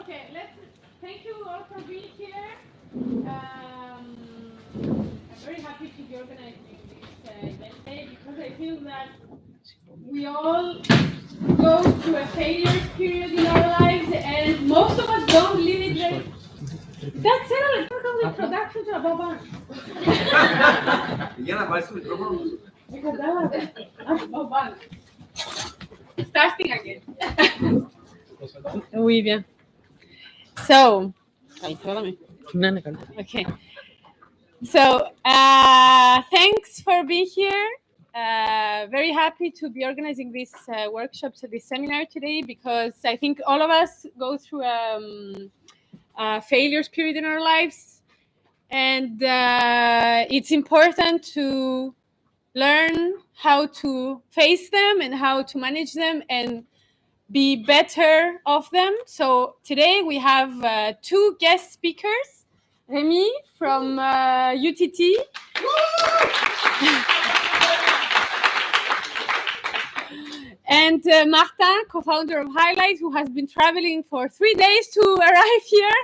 Okay, thank you all for being here. I'm very happy to be organizing this event today because I feel that we all go through a failure period in our lives, and most of us don't live it very. That's it. Let's work on the introduction to Baba. Starting again. Oui, bien. So, okay. So, thanks for being here. Very happy to be organizing this workshop, so this seminar today, because I think all of us go through a failures period in our lives, and it's important to learn how to face them and how to manage them and be better of them. So today we have two guest speakers, Remy from UTT. And Martin, co-founder of Highlight, who has been traveling for 3 days to arrive here.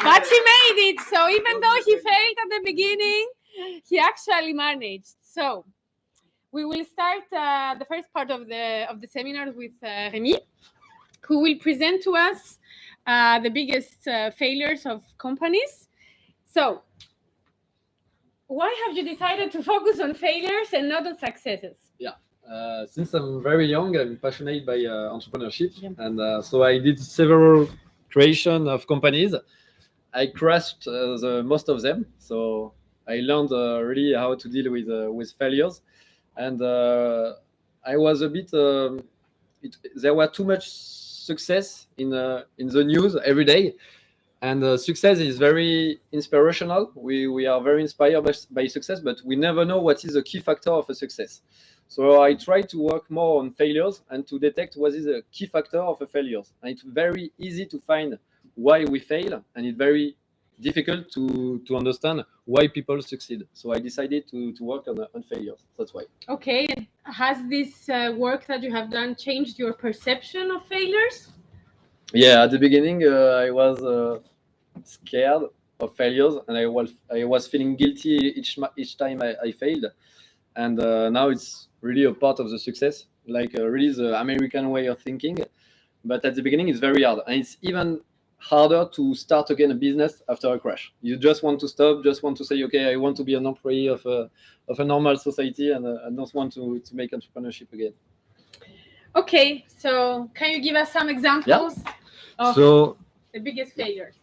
But he made it. So even though he failed at the beginning, he actually managed. So we will start the first part of the seminar with Remy, who will present to us the biggest failures of companies. So, why have you decided to focus on failures and not on successes? Yeah, since I'm very young, I'm passionate by entrepreneurship, and so I did several creation of companies. I crashed most of them, so I learned really how to deal with failures, and I was a bit. There were too much success in the news every day. And success is very inspirational. We are very inspired by success, but we never know what is the key factor of a success. So I try to work more on failures and to detect what is the key factor of a failure. And it's very easy to find why we fail, and it's very difficult to understand why people succeed. So I decided to work on failures. That's why. Okay. Has this work that you have done changed your perception of failures? Yeah, at the beginning, I was scared of failures, and I was feeling guilty each time I failed, and now it's really a part of the success, like really the American way of thinking. But at the beginning, it's very hard, and it's even harder to start again a business after a crash. You just want to stop, just want to say, okay, I want to be an employee of a normal society, and I don't want to make entrepreneurship again. Okay, so can you give us some examples of the biggest failures?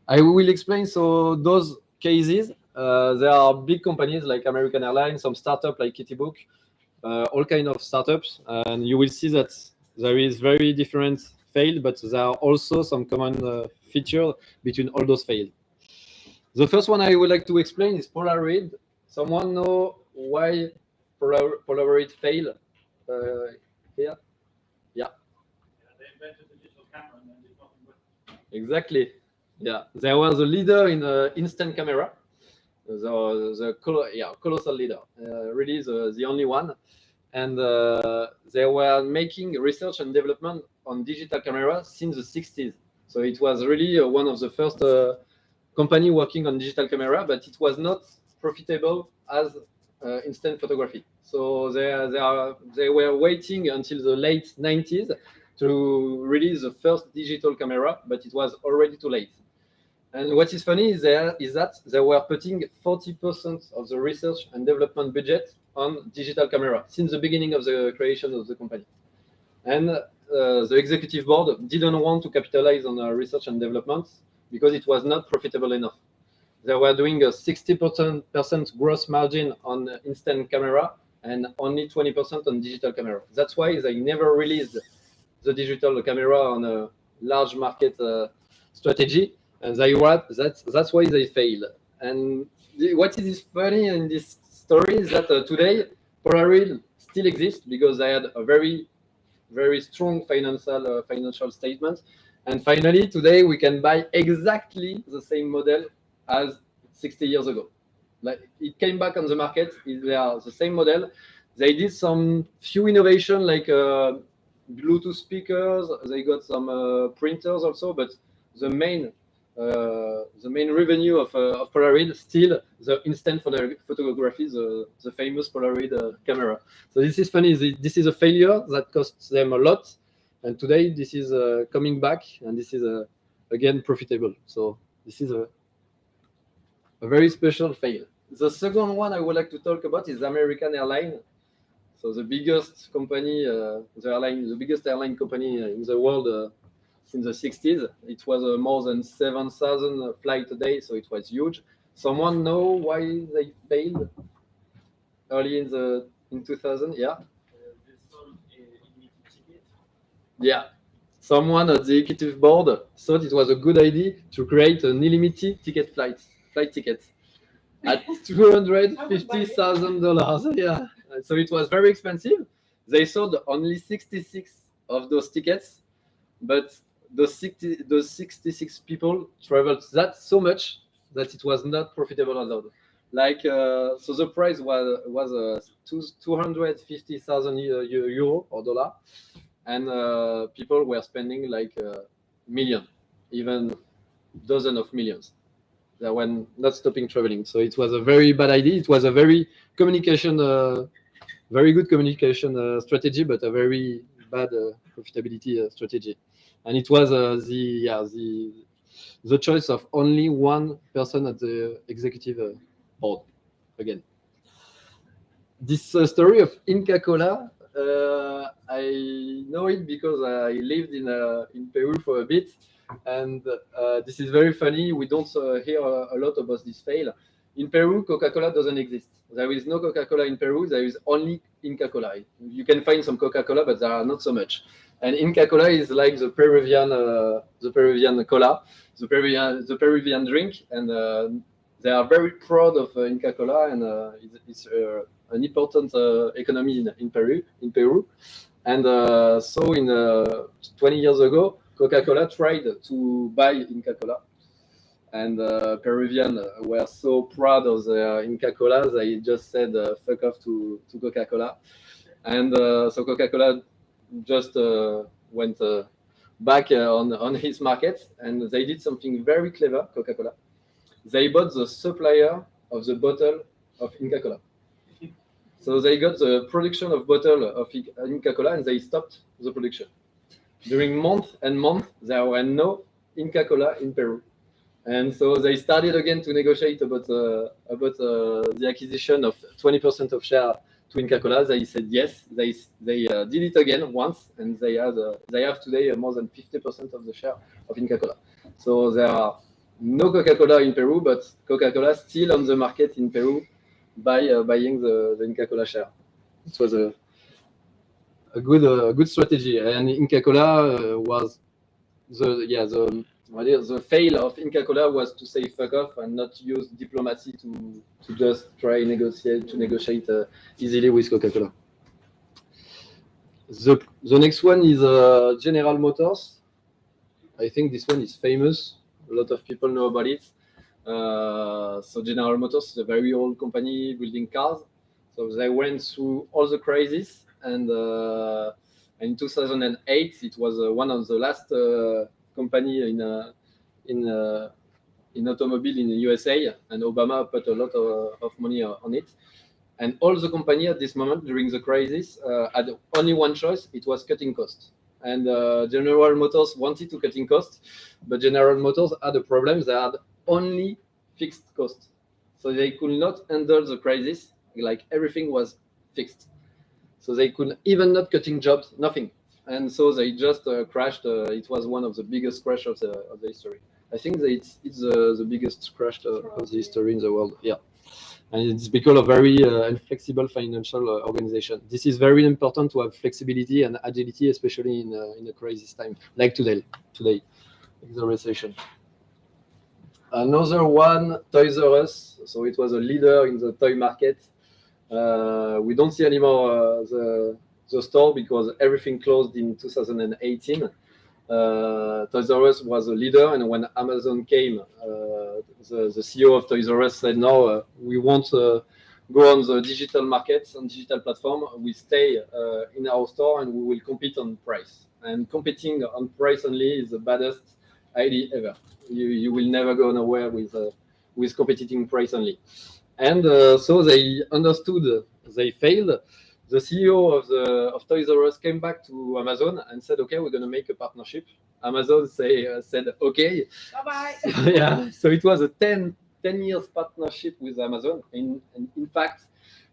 I will explain. So those cases, there are big companies like American Airlines, some startup like Kittybook, all kind of startups, and you will see that there is very different failed, but there are also some common features between all those failed. The first one I would like to explain is Polaroid. Someone know why Polaroid failed here? Yeah. They invented the digital camera and then did nothing with it. Exactly. Yeah, there was a leader in instant camera, the colossal leader, really the only one, and they were making research and development on digital camera since the 60s. So it was really one of the first company working on digital camera, but it was not profitable as instant photography. So they were waiting until the late 90s to release the first digital camera, but it was already too late. And what is funny is that they were putting 40% of the research and development budget on digital camera since the beginning of the creation of the company. And the executive board didn't want to capitalize on research and development because it was not profitable enough. They were doing a 60% gross margin on instant camera and only 20% on digital camera. That's why they never released the digital camera on a large market strategy. And that's why they failed. And what is funny in this story is that today Polaroid still exists because they had a very, very strong financial statement. And finally, today we can buy exactly the same model as 60 years ago. Like it came back on the market. They are the same model. They did some few innovation like Bluetooth speakers. They got some printers also, but the main revenue of Polaroid still the instant photography, the famous Polaroid camera. So this is funny. This is a failure that costs them a lot, and today this is coming back, and this is again profitable. So this is a very special fail. The second one I would like to talk about is American Airlines. So the biggest company, the biggest airline company in the world since the 60s. It was more than 7,000 flights a day, so it was huge. Someone know why they failed early in 2000? Yeah. They sold a limited ticket. Yeah. Someone at the executive board thought it was a good idea to create an unlimited flight tickets at $250,000. Yeah. So it was very expensive. They sold only 66 of those tickets, but those 66 people traveled that so much that it was not profitable at all. Like so, the price was 250,000 euro or dollar, and people were spending like million, even dozen of millions. They were not stopping traveling. So it was a very bad idea. It was a very very good communication strategy, but a very bad profitability strategy. And it was the choice of only one person at the executive board. Again, this story of Inca Cola, I know it because I lived in Peru for a bit, and this is very funny. We don't hear a lot about this fail. In Peru, Coca-Cola doesn't exist. There is no Coca-Cola in Peru. There is only Inca Cola. You can find some Coca-Cola, but there are not so much. And Inca Cola is like the Peruvian cola, the Peruvian drink, and they are very proud of Inca Cola, and it's an important economy in Peru. And so in 20 years ago, Coca-Cola tried to buy Inca Cola. And Peruvian were so proud of the Inca Cola, they just said fuck off to Coca-Cola. And so Coca-Cola just went back on his market, and they did something very clever, Coca-Cola. They bought the supplier of the bottle of Inca Cola. So they got the production of bottle of Inca Cola, and they stopped the production. During months and months, there were no Inca Cola in Peru. And so they started again to negotiate about the acquisition of 20% of share to Inca Cola. They said yes. They did it again once, and they have today more than 50% of the share of Inca Cola. So there are no Coca-Cola in Peru, but Coca-Cola still on the market in Peru by buying the Inca Cola share. It was a good strategy, and Inca Cola was the fail of Inca Cola was to say fuck off and not use diplomacy to just try to negotiate easily with Coca-Cola. The next one is General Motors. I think this one is famous. A lot of people know about it. So General Motors is a very old company building cars. So they went through all the crises, and in 2008 it was one of the last company in automobile in the USA, and Obama put a lot of money on it. And all the company at this moment during the crisis had only one choice: it was cutting costs. And General Motors wanted to cutting costs, but General Motors had a problem. They had only fixed costs, so they could not handle the crisis. Like everything was fixed, so they could even not cutting jobs, nothing. And so they just crashed. It was one of the biggest crash of the history. I think that it's the biggest crash of the history in the world. Yeah, and it's because of very inflexible financial organization. This is very important to have flexibility and agility, especially in a crisis time like today, in the recession. Another one, Toys R Us. So it was a leader in the toy market. We don't see anymore the store because everything closed in 2018. Toys R Us was a leader, and when Amazon came, the CEO of Toys R Us said, "No, we won't go on the digital markets and digital platform. We stay in our store and we will compete on price. And competing on price only is the baddest idea ever. You will never go nowhere with competing price only. And so they understood they failed. The CEO of Toys R Us came back to Amazon and said, "Okay, we're going to make a partnership." Amazon said, "Okay." Bye-bye. Yeah, so it was a 10 years partnership with Amazon. In fact,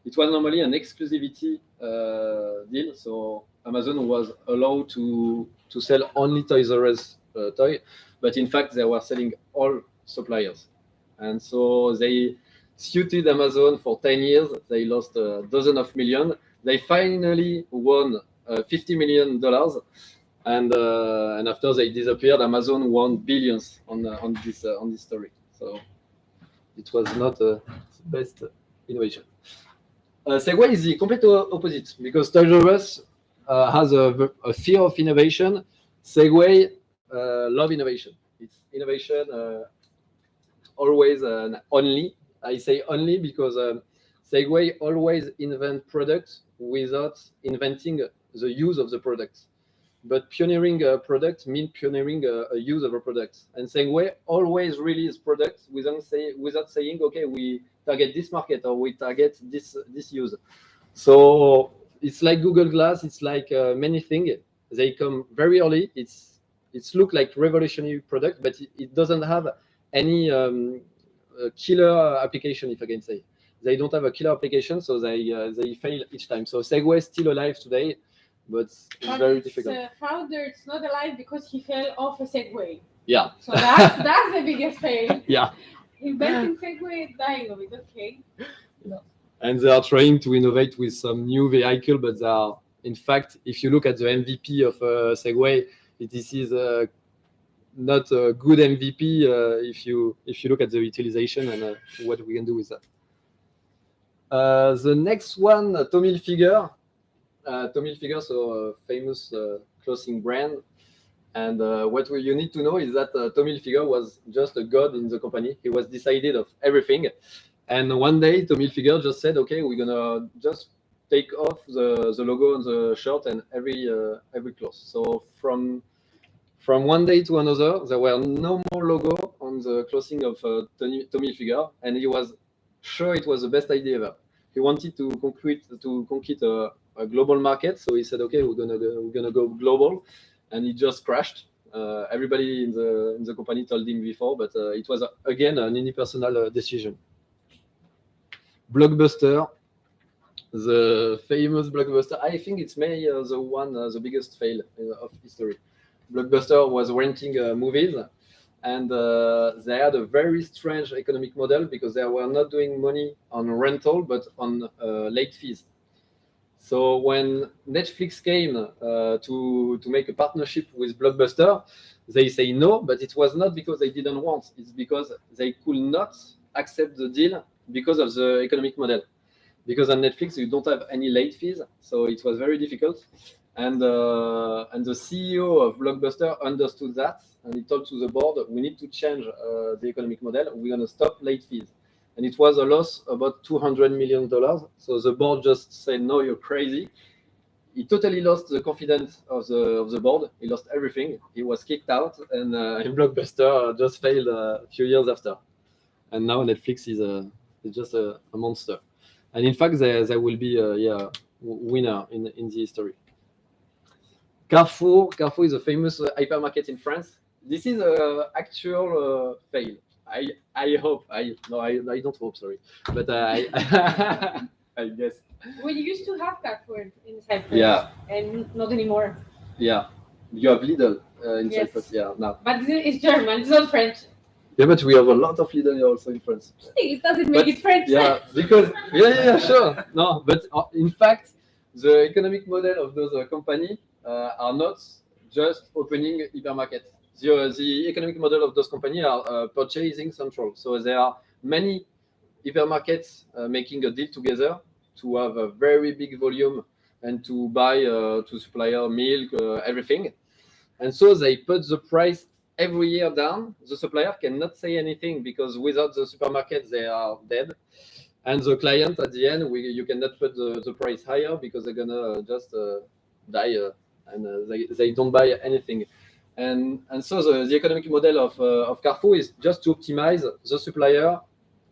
it was normally an exclusivity deal. So Amazon was allowed to sell only Toys R Us toy, but in fact they were selling all suppliers. And so they suited Amazon for 10 years. They lost a dozen of millions. They finally won $50 million. And after they disappeared, Amazon won billions on this story. So it was not the best innovation. Segway is the complete opposite because Toys R Us has a fear of innovation. Segway love innovation. It's innovation always only. I say only because Segway always invent products without inventing the use of the product. But pioneering a product means pioneering a use of a product. And Segway always release products without saying, okay, we target this market or we target this use. So it's like Google Glass. It's like many things. They come very early. It's look like revolutionary product, but it doesn't have any killer application, if I can say. They don't have a killer application, so they fail each time. So Segway is still alive today, but it's very difficult. Founder, it's not alive because he fell off a Segway. Yeah. So that's the biggest fail. Yeah. Inventing Segway, dying of it. Okay. Yeah. And they are trying to innovate with some new vehicle, but they are, in fact, if you look at the MVP of Segway, this is not a good MVP if you look at the utilization and what we can do with that. The next one, Tommy Hilfiger. Tommy Hilfiger, so a famous clothing brand. And what you need to know is that Tommy Hilfiger was just a god in the company. He was decided of everything. And one day, Tommy Hilfiger just said, okay, we're going to just take off the logo on the shirt and every cloth. So from one day to another, there were no more logo on the clothing of Tommy Hilfiger. And he was sure it was the best idea ever. He wanted to conquer a global market. So he said, okay, we're gonna go global. And it just crashed. Everybody in the company told him before, but it was again an unipersonal decision. Blockbuster, the famous Blockbuster. I think it's maybe the biggest fail of history. Blockbuster was renting movies, and they had a very strange economic model because they were not doing money on rental, but on late fees. So when Netflix came to make a partnership with Blockbuster, they say no, but it was not because they didn't want. It's because they could not accept the deal because of the economic model. Because on Netflix, you don't have any late fees, so it was very difficult. And the CEO of Blockbuster understood that, and he told to the board, we need to change the economic model. We're going to stop late fees. And it was a loss about $200 million. So the board just said, no, you're crazy. He totally lost the confidence of the board. He lost everything. He was kicked out, and Blockbuster just failed a few years after. And now Netflix is just a monster. And in fact, there will be a winner in the history. Carrefour is a famous hypermarket in France. This is an actual fail. I hope. I don't hope. Sorry, but I guess. We used to have Carrefour in Cyprus. Yeah. And not anymore. Yeah. You have Lidl in Yes. Cyprus. Yeah. Now. But it's German. It's not French. Yeah, but we have a lot of Lidl also in France. It doesn't make it French. Yeah, because sure. No, but in fact, the economic model of those companies are not just opening hypermarket. The economic model of those companies are purchasing central. So there are many hypermarkets making a deal together to have a very big volume and to buy to supplier milk, everything. And so they put the price every year down. The supplier cannot say anything because without the supermarket, they are dead. And the client at the end, you cannot put the price higher because they're gonna just die and they don't buy anything. And so the economic model of Carrefour is just to optimize the supplier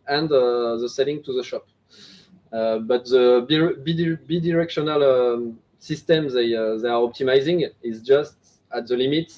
and the selling to the shop. But the bidirectional system they are optimizing is just at the limit.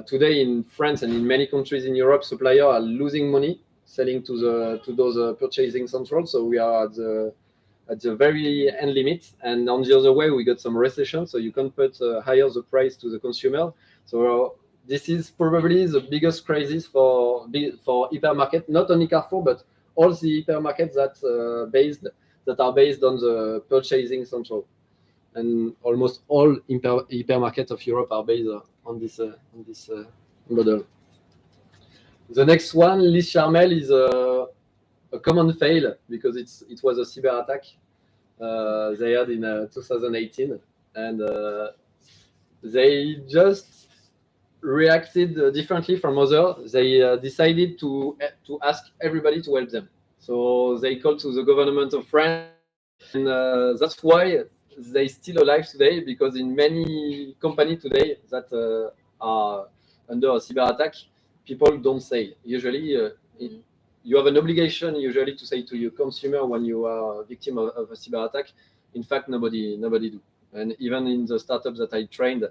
Today in France and in many countries in Europe, suppliers are losing money selling to those purchasing centrals. So we are at the very end limit. And on the other way, we got some recession, so you can put higher the price to the consumer. So this is probably the biggest crisis for hypermarket, not only Carrefour, but all the hypermarkets that are based on the purchasing central. And almost all hypermarkets of Europe are based on this model. The next one, Liz Charmel, is a common fail because it was a cyber attack they had in 2018, and they just reacted differently from others. They decided to ask everybody to help them. So they called to the government of France, and that's why they still alive today, because in many companies today that are under a cyber attack, people don't say. Usually, you have an obligation usually to say to your consumer when you are a victim of a cyber attack. In fact, nobody do. And even in the startups that I trained,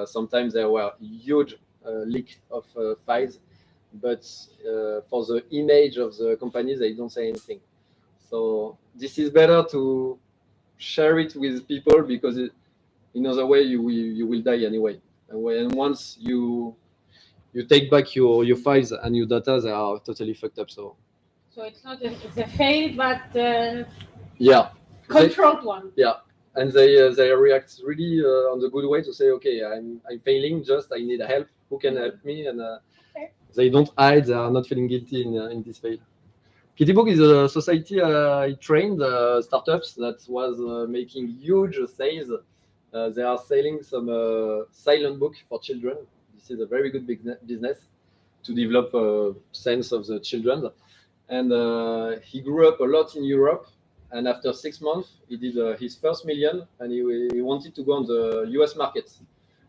sometimes there were huge leak of files, but for the image of the company, they don't say anything. So this is better to share it with people, because in other way you will die anyway. And once you take back your files and your data, they are totally fucked up. So it's not it's a fail, but yeah, controlled one. Yeah, and they react really on the good way to say, okay, I'm failing, just I need help. Who can help me? And they don't hide. They are not feeling guilty in this fail. Kittybook is a society I trained startups that was making huge sales. They are selling some silent book for children. This is a very good business to develop a sense of the children. And he grew up a lot in Europe. And after 6 months, he did his first million, and he wanted to go on the US market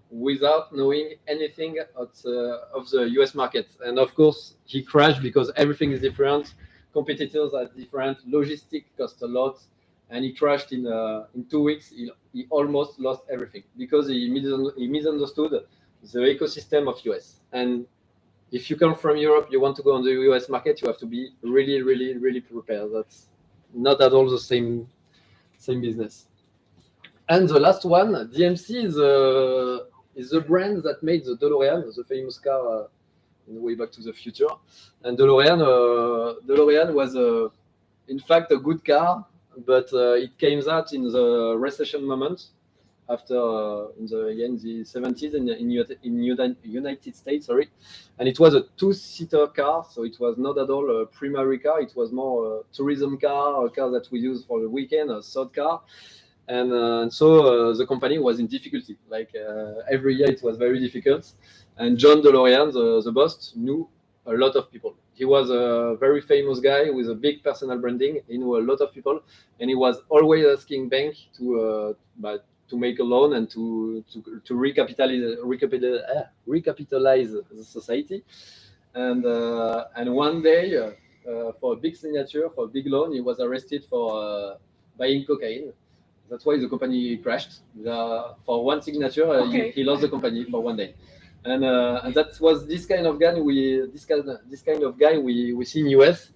without knowing anything of the US market. And of course, he crashed because everything is different. Competitors are different. Logistics cost a lot. And he crashed in 2 weeks. He almost lost everything because he misunderstood the ecosystem of US. And if you come from Europe, you want to go on the US market, you have to be really, really, really prepared. That's not at all the same business. And the last one, DMC is the brand that made the DeLorean, the famous car in Way Back to the Future. And DeLorean was in fact a good car, but it came out in the recession moment after in the 70s in United States, sorry. And it was a 2-seater car, so it was not at all a primary car. It was more a tourism car, a car that we use for the weekend, a third car. And so the company was in difficulty. Like every year, it was very difficult. And John DeLorean, the boss, knew a lot of people. He was a very famous guy with a big personal branding. He knew a lot of people, and he was always asking bank to make a loan and to recapitalize the society. And one day, for a big signature, for a big loan, he was arrested for buying cocaine. That's why the company crashed. For one signature, he lost the company for one day. And that was this kind of guy we see in US.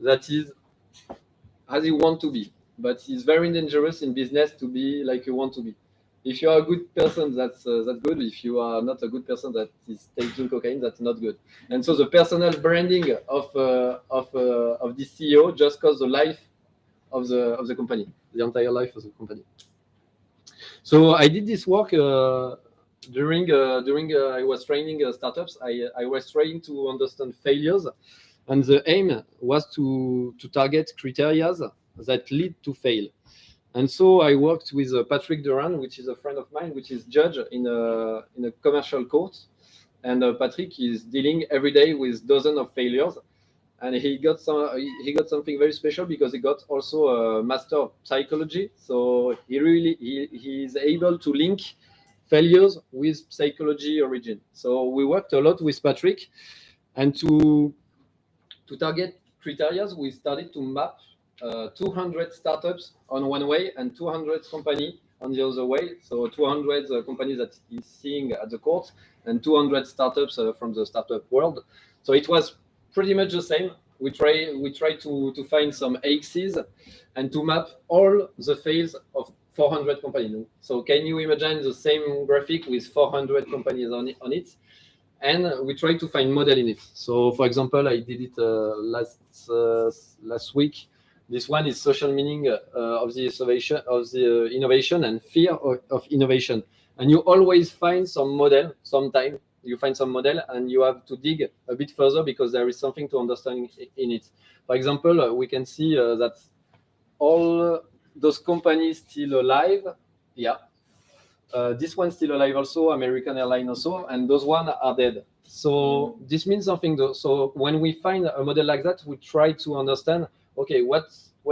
That is as you want to be, but it's very dangerous in business to be like you want to be. If you are a good person, that's good. If you are not a good person that is taking cocaine, that's not good. And so the personal branding of this CEO just cost the life of the company, the entire life of the company. So I did this work during I was training startups. I was trying to understand failures, and the aim was to target criteria that lead to fail. And so I worked with Patrick Duran, which is a friend of mine, which is judge in a commercial court. And Patrick is dealing every day with dozens of failures. and he got something very special because he got also a master of psychology. So he is able to link failures with psychology origin. So we worked a lot with Patrick, and to target criteria, we started to map 200 startups on one way and 200 companies on the other way. So 200 companies that he's seeing at the court and 200 startups from the startup world. So it was pretty much the same. We try to find some axes and to map all the fails of 400 companies. So can you imagine the same graphic with 400 companies on it? And we try to find model in it. So, for example, I did it last week. This one is social meaning of the innovation and fear of innovation. And you always find some model. Sometimes you find some model, and you have to dig a bit further because there is something to understand in it. For example, we can see that all those companies still alive. Yeah. This one's still alive also, American Airlines also, and those ones are dead. So this means something though. So when we find a model like that, we try to understand, okay, what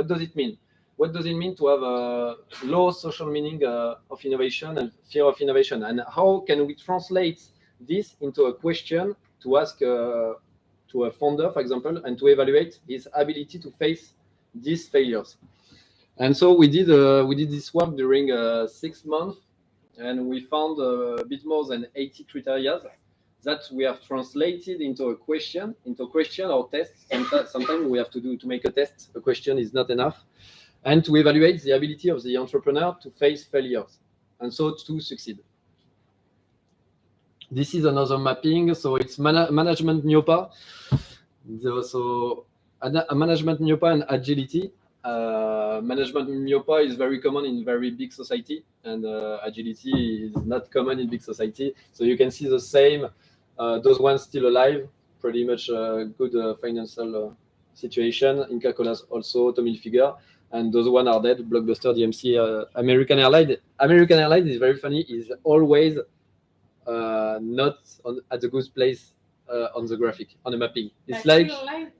does it mean? What does it mean to have a low social meaning of innovation and fear of innovation? And how can we translate this into a question to ask to a founder, for example, and to evaluate his ability to face these failures? And so we did this work during 6 months. And we found a bit more than 80 criteria that we have translated into a question or test. Sometimes we have to make a test. A question is not enough. And to evaluate the ability of the entrepreneur to face failures and so to succeed. This is another mapping. So it's management NIOPA. So a management NIOPA and agility. Management NIOPA is very common in very big society, and agility is not common in big society. So you can see the same. Those ones still alive, pretty much good financial situation. Inca Colas also, Tommy Hilfiger, and those one are dead. Blockbuster, DMC, American Airlines. American Airlines is very funny. Is always not at the good place on the graphic, on the mapping. It's like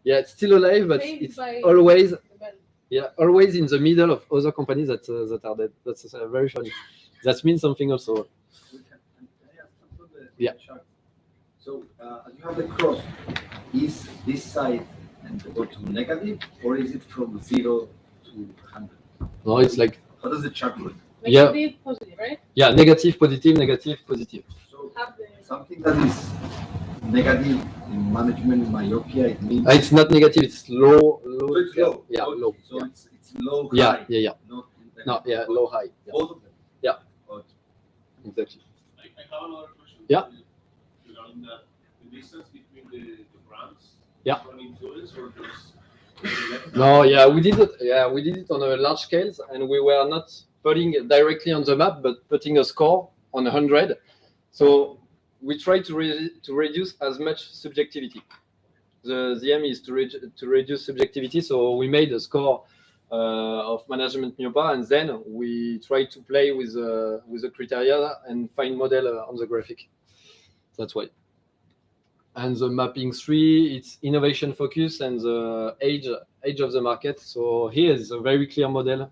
it's still alive, but it's always. Yeah, always in the middle of other companies that are dead. That's very funny. That means something also. Yeah. So as you have the cross, is this side and go to negative, or is it from 0 to 100? No, it's like. How does the chart work? Negative, positive, right? Yeah, negative, positive, negative, positive. So something that is negative in management myopia, it means it's not negative. It's low. So it's low. Yeah, low. So yeah. It's low. Yeah, high, yeah. Not Low, high. Yeah. Both of them. Yeah. Okay. Exactly. I have another question. Yeah. Regarding the distance between the brands. Yeah. Running tools or just. No, yeah, we did it. Yeah, we did it on a large scale, and we were not putting it directly on the map, but putting a score on 100. So we try to reduce as much subjectivity. The aim is to reduce subjectivity. So we made a score of management NIOPA, and then we try to play with the criteria and find model on the graphic. That's why. And the mapping 3, it's innovation focus and the age of the market. So here is a very clear model,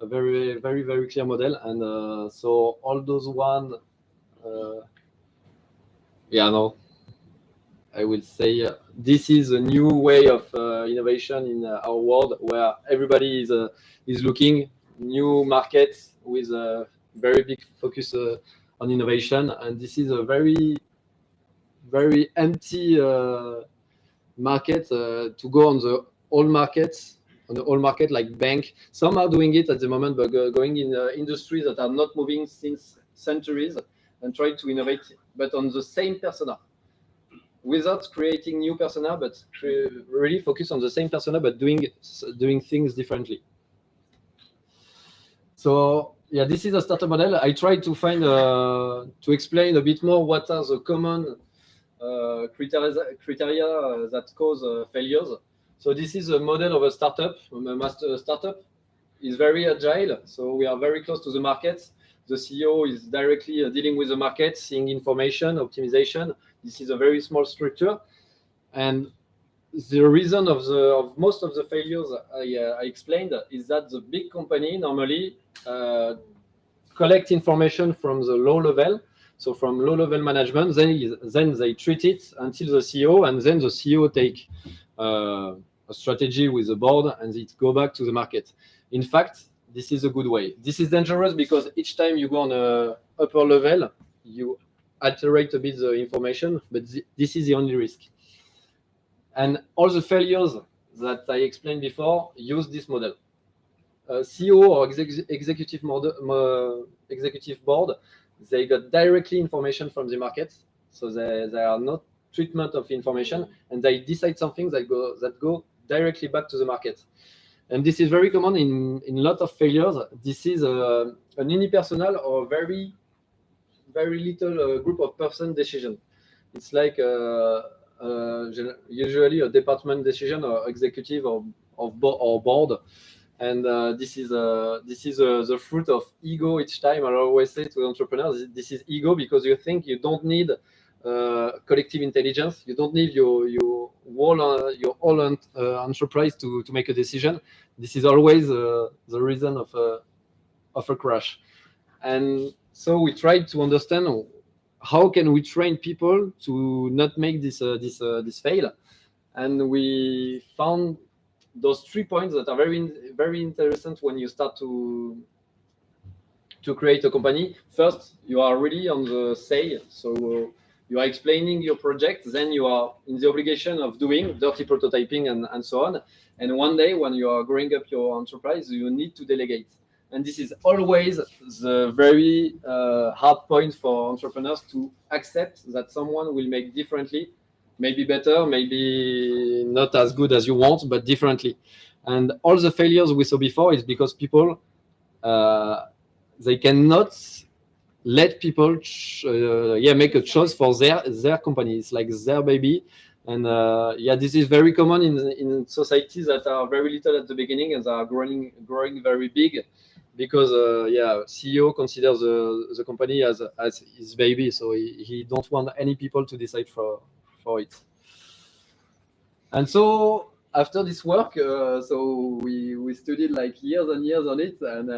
a very, very, very clear model. And so all those one, I will say this is a new way of innovation in our world where everybody is looking new markets with a very big focus on innovation. And this is a very, very empty market to go on the old markets, like bank. Some are doing it at the moment, but going in industries that are not moving since centuries and trying to innovate, but on the same persona, without creating new persona, but really focus on the same persona, but doing things differently. So yeah, this is a startup model. I tried to find to explain a bit more what are the common criteria that cause failures. So this is a model of a startup. A startup is very agile, so we are very close to the market. The CEO is directly dealing with the market, seeing information, optimization. This is a very small structure, and the reason of most of the failures I explained is that the big company normally collect information from the low level, so from low level management, then they treat it until the CEO, and then the CEO take a strategy with the board and it go back to the market. In fact, this is a good way. This is dangerous because each time you go on a upper level, you alterate a bit the information, but this is the only risk. And all the failures that I explained before use this model. CEO or executive board, they got directly information from the market, so they are not treatment of information, and they decide something that go directly back to the market. And this is very common in a lot of failures. This is an unipersonal or very little group of person decision. It's like usually a department decision or executive or board. And this is the fruit of ego each time. I always say to entrepreneurs, this is ego because you think you don't need collective intelligence. You don't need your whole enterprise to make a decision. This is always the reason of a crash. And so we tried to understand how can we train people to not make this fail. And we found those 3 points that are very interesting when you start to create a company. First, you are really on the say, so you are explaining your project, then you are in the obligation of doing dirty prototyping and so on. And one day when you are growing up your enterprise, you need to delegate. And this is always the very hard point for entrepreneurs to accept that someone will make differently, maybe better, maybe not as good as you want, but differently. And all the failures we saw before is because people, they cannot let people make a choice for their company. It's like their baby. And this is very common in societies that are very little at the beginning and are growing very big, because CEO considers the company as his baby, so he don't want any people to decide for it. And so after this work, so we studied like years and years on it, and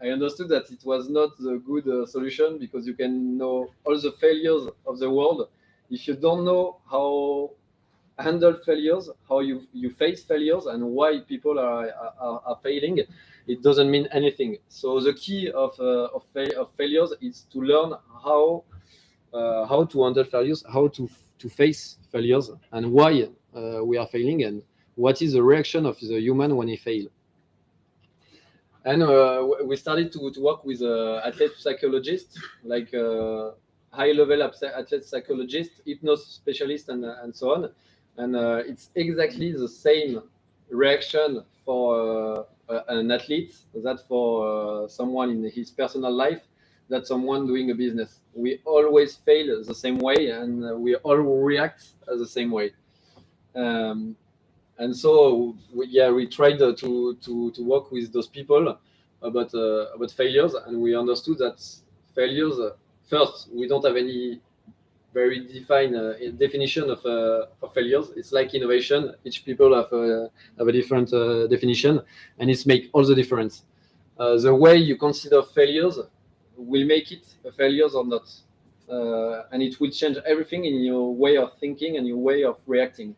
I understood that it was not the good solution, because you can know all the failures of the world. If you don't know how handle failures, how you face failures, and why people are failing, it doesn't mean anything. So the key of failures is to learn how to handle failures, how to face failures, and why we are failing, and what is the reaction of the human when he fails. And we started to work with athlete psychologists, like high-level athlete psychologists, hypnosis specialists, and so on. And it's exactly the same reaction for an athlete that for someone in his personal life, that someone doing a business. We always fail the same way, and we all react the same way. And so we tried to work with those people about failures, and we understood that failures, first, we don't have any very defined definition of failures. It's like innovation. Each people have a different definition, and it's make all the difference. The way you consider failures will make it a failure or not, and it will change everything in your way of thinking and your way of reacting.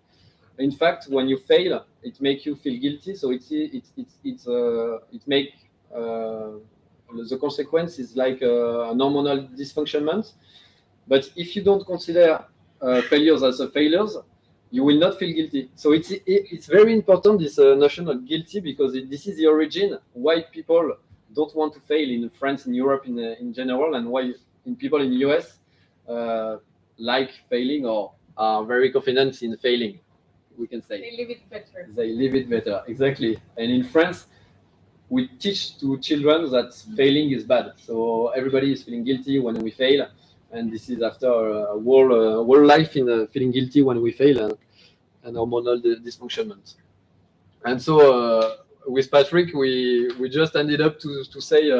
In fact, when you fail, it makes you feel guilty. So it make the consequence is like an hormonal dysfunctionment. But if you don't consider failures as failures, you will not feel guilty. So it's very important, this notion of guilty, because this is the origin why people don't want to fail in France, in Europe, in general, and why people in the US like failing or are very confident in failing. We can say they live it better. They live it better, exactly. And in France, we teach to children that failing is bad. So everybody is feeling guilty when we fail, and this is after a whole life in feeling guilty when we fail and hormonal dysfunctionment. And so with Patrick, we just ended up to say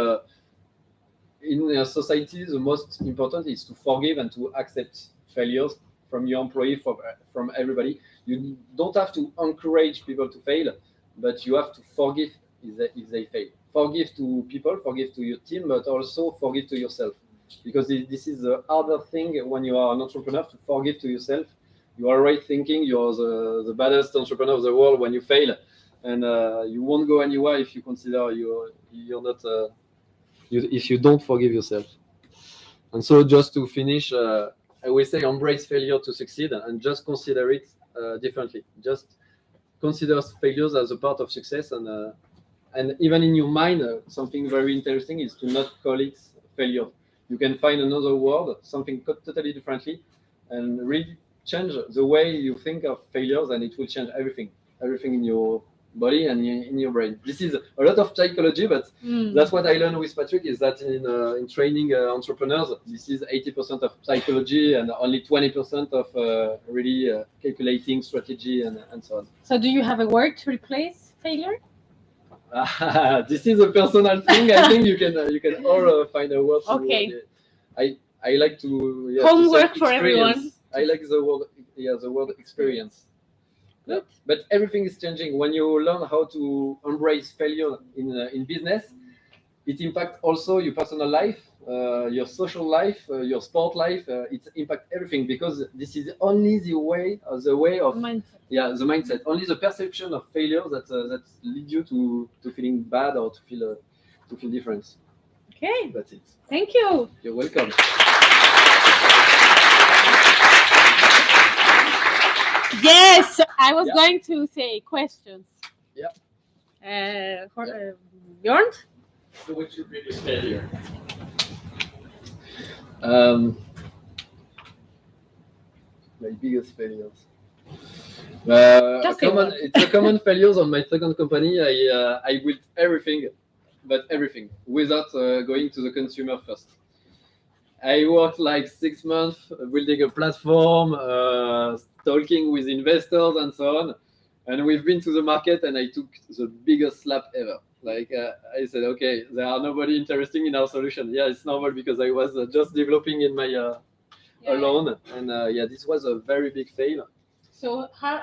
in a society, the most important is to forgive and to accept failures. from your employee, from everybody. You don't have to encourage people to fail, but you have to forgive if they fail. Forgive to people, forgive to your team, but also forgive to yourself. Because this is the harder thing when you are an entrepreneur, to forgive to yourself. You are already thinking you're the baddest entrepreneur of the world when you fail, and you won't go anywhere if you consider you're not if you don't forgive yourself. And so, just to finish, I will say embrace failure to succeed, and just consider it differently. Just consider failures as a part of success, and even in your mind, something very interesting is to not call it failure. You can find another word, something totally differently, and really change the way you think of failures, and it will change everything in your body and in your brain. This is a lot of psychology, but that's what I learned with Patrick, is that in training entrepreneurs, this is 80% of psychology and only 20% of really calculating strategy and so on. So do you have a word to replace failure? This is a personal thing. I think you can all find a word. Okay. I like to homework to for everyone. I like the word experience. Good. But everything is changing when you learn how to embrace failure in business. It impacts also your personal life, your social life, your sport life. It impacts everything, because this is only the way of mindset. The mindset. Only the perception of failure that leads you to feeling bad or to feel different. Okay. That's it. Thank you. You're welcome. Yes, I was going to say questions. Yeah. Bjorn? So what's your biggest failure? My biggest failures. It's a common failures on my second company. I built everything without going to the consumer first. I worked like 6 months building a platform, talking with investors and so on. And we've been to the market, and I took the biggest slap ever. Like I said, okay, there are nobody interested in our solution. Yeah, it's normal, because I was just developing in my alone, and this was a very big fail. So how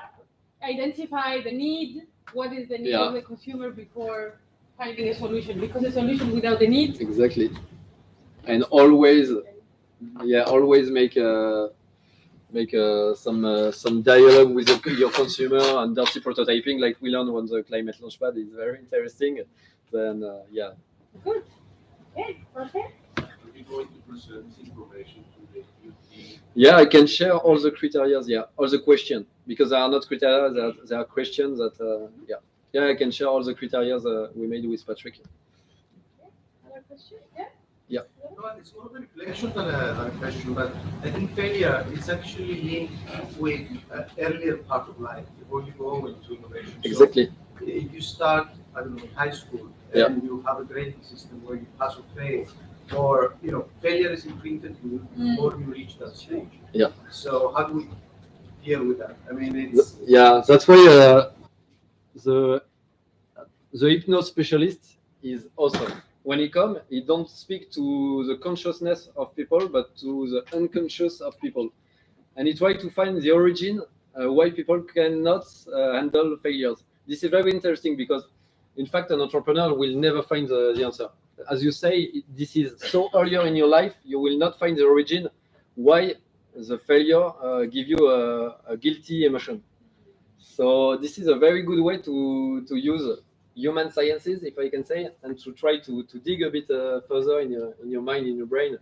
identify the need? What is the need of the consumer before finding a solution? Because a solution without the need. Exactly. And always make some dialogue with your consumer, and dirty prototyping, like we learned on the climate launchpad, is very interesting. Then Good. Okay. Perfect. Are you going to present this information to the EUT? Yeah, I can share all the criteria. All the questions, because they are not criteria. There are questions that I can share all the criteria we made with Patrick. Another question? Yeah. No, it's more of a reflection than a question, but I think failure is actually linked with an earlier part of life before you go into innovation. Exactly. So if you start, I don't know, in high school, and you have a grading system where you pass or fail, or failure is imprinted to you before you reach that stage. Yeah. So how do we deal with that? I mean, it's that's why the hypnose specialist is awesome. When he comes, he don't speak to the consciousness of people, but to the unconscious of people, and he try to find the origin why people cannot handle failures. This is very interesting, because, in fact, an entrepreneur will never find the answer. As you say, this is so earlier in your life, you will not find the origin why the failure give you a guilty emotion. So this is a very good way to use human sciences, if I can say, and to try to dig a bit further in your mind, in your brain.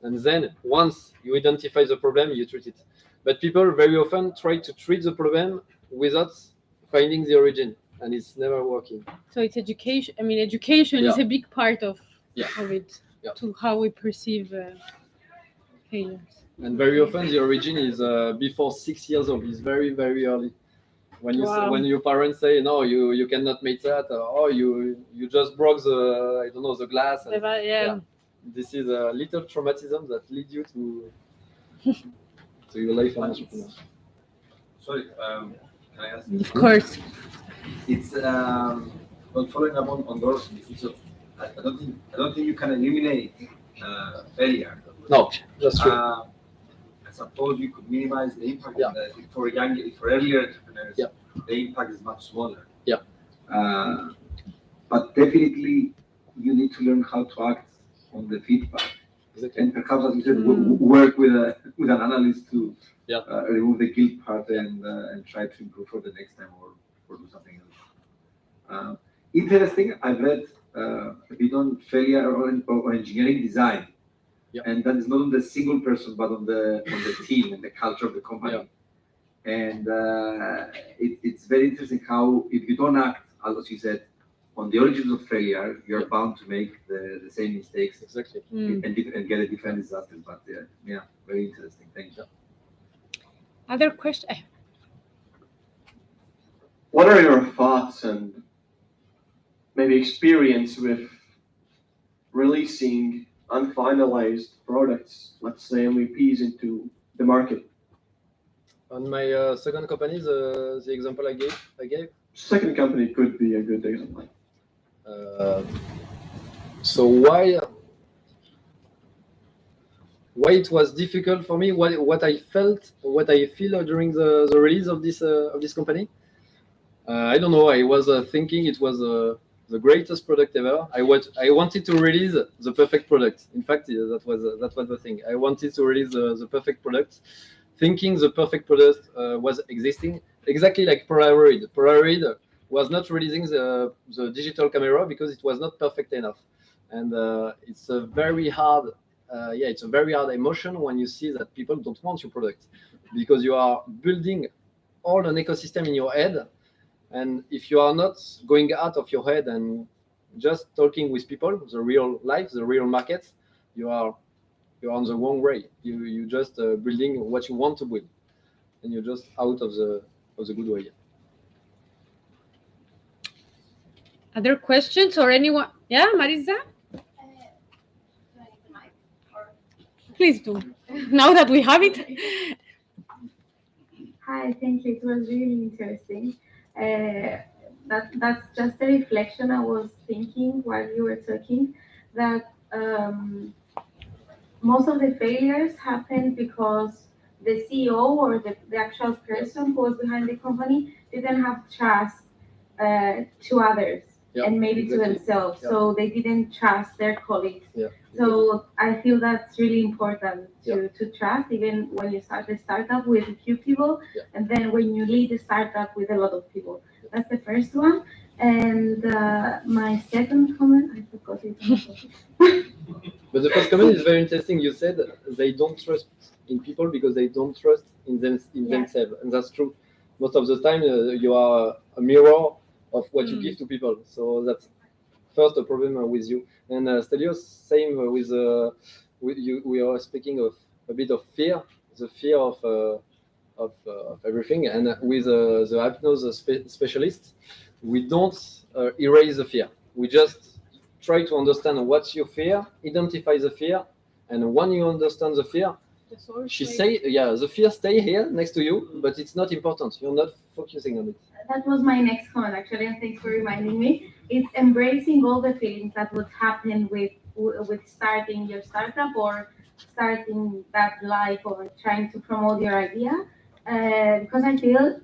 And then once you identify the problem, you treat it. But people very often try to treat the problem without finding the origin, and it's never working. So it's education. I mean, education is a big part of it, to how we perceive failures. And very often the origin is before 6 years old. It's very, very early. When your parents say, no, you cannot make that, or you just broke the glass. And, this is a little traumatism that leads you to your life as an entrepreneur. Sorry, can I ask? Of course. It's not following up on those. I don't think you can eliminate failure. No, that's true. I suppose you could minimize the impact Yeah. on for earlier entrepreneurs. Yeah. The impact is much smaller. Yeah. But definitely you need to learn how to act on the feedback. Exactly. And perhaps, as you said, work with an analyst to remove the guilt part and try to improve for the next time or do something else. Interesting. I've read a bit on failure or engineering design, and that is not on the single person, but on the team and the culture of the company. And it's very interesting how if you don't act, as you said, on the origins of failure, you're bound to make the same mistakes. Exactly. And get a different disaster. But very interesting. Thank you. Other question? What are your thoughts and maybe experience with releasing unfinalized products, let's say MVPs, into the market? On my second company, the example I gave. Second company could be a good example. So why it was difficult for me? What I feel during the release of this company? I don't know. I was thinking it was the greatest product ever. I wanted to release the perfect product. In fact, that was the thing. I wanted to release the perfect product, thinking the perfect product was existing, exactly like Polaroid. Polaroid was not releasing the digital camera because it was not perfect enough, and it's a very hard. It's a very hard emotion when you see that people don't want your product because you are building all an ecosystem in your head. And if you are not going out of your head and just talking with people, the real life, the real market, you're on the wrong way. You just building what you want to build, and you're just out of the good way. Other questions or anyone? Yeah, Marisa? Please do. Now that we have it. Hi, thank you. It was really interesting. That's just a reflection. I was thinking while you were talking that most of the failures happen because the CEO or the actual person who was behind the company didn't have trust to others and maybe to themselves. So they didn't trust their colleagues. So I feel that's really important to trust, even when you start a startup with a few people, and then when you lead a startup with a lot of people. That's the first one. And my second comment, I forgot it. But the first comment is very interesting. You said they don't trust in people because they don't trust in themselves, and that's true. Most of the time, you are a mirror of what you give to people. So that's first a problem with you. And Stelios, same with you. We are speaking of a bit of fear, the fear of everything. And with the hypnosis specialist, we don't erase the fear. We just try to understand what's your fear, identify the fear, and when you understand the fear, she say, the fear stay here next to you, but it's not important. You're not focusing on it. That was my next comment, actually, and thanks for reminding me. It's embracing all the feelings that would happen with starting your startup or starting that life or trying to promote your idea. Because I feel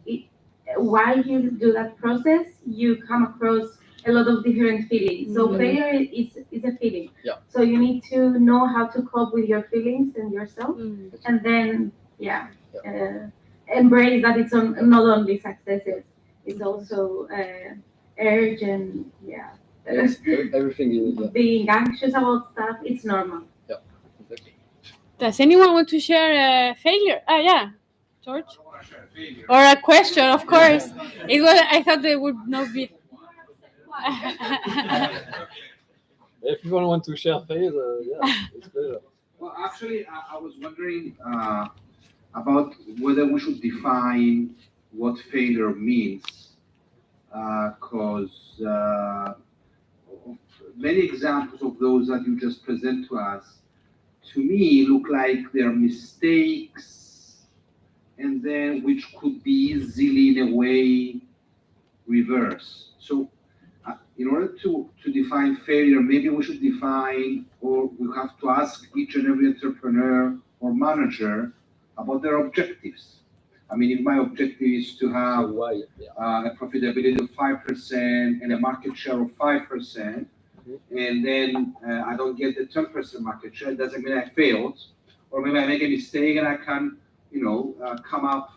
while you do that process, you come across a lot of different feelings. So failure is a feeling. So you need to know how to cope with your feelings and yourself, and then embrace that it's not only successes, it's also urge and everything is being anxious about stuff. It's normal. Exactly. Does anyone want to share a failure? George? I don't want to share a failure. Or a question, of course. It was. I thought there would not be. If you want to share phase, it's pleasure. Well, actually, I was wondering about whether we should define what failure means, because many examples of those that you just present to us, to me, look like they're mistakes, and then which could be easily, in a way, reversed. So, in order to define failure, maybe we should define, or we have to ask each and every entrepreneur or manager about their objectives. I mean, if my objective is to have a profitability of 5% and a market share of 5%, and then I don't get the 10% market share, it doesn't mean I failed. Or maybe I make a mistake and I can, come up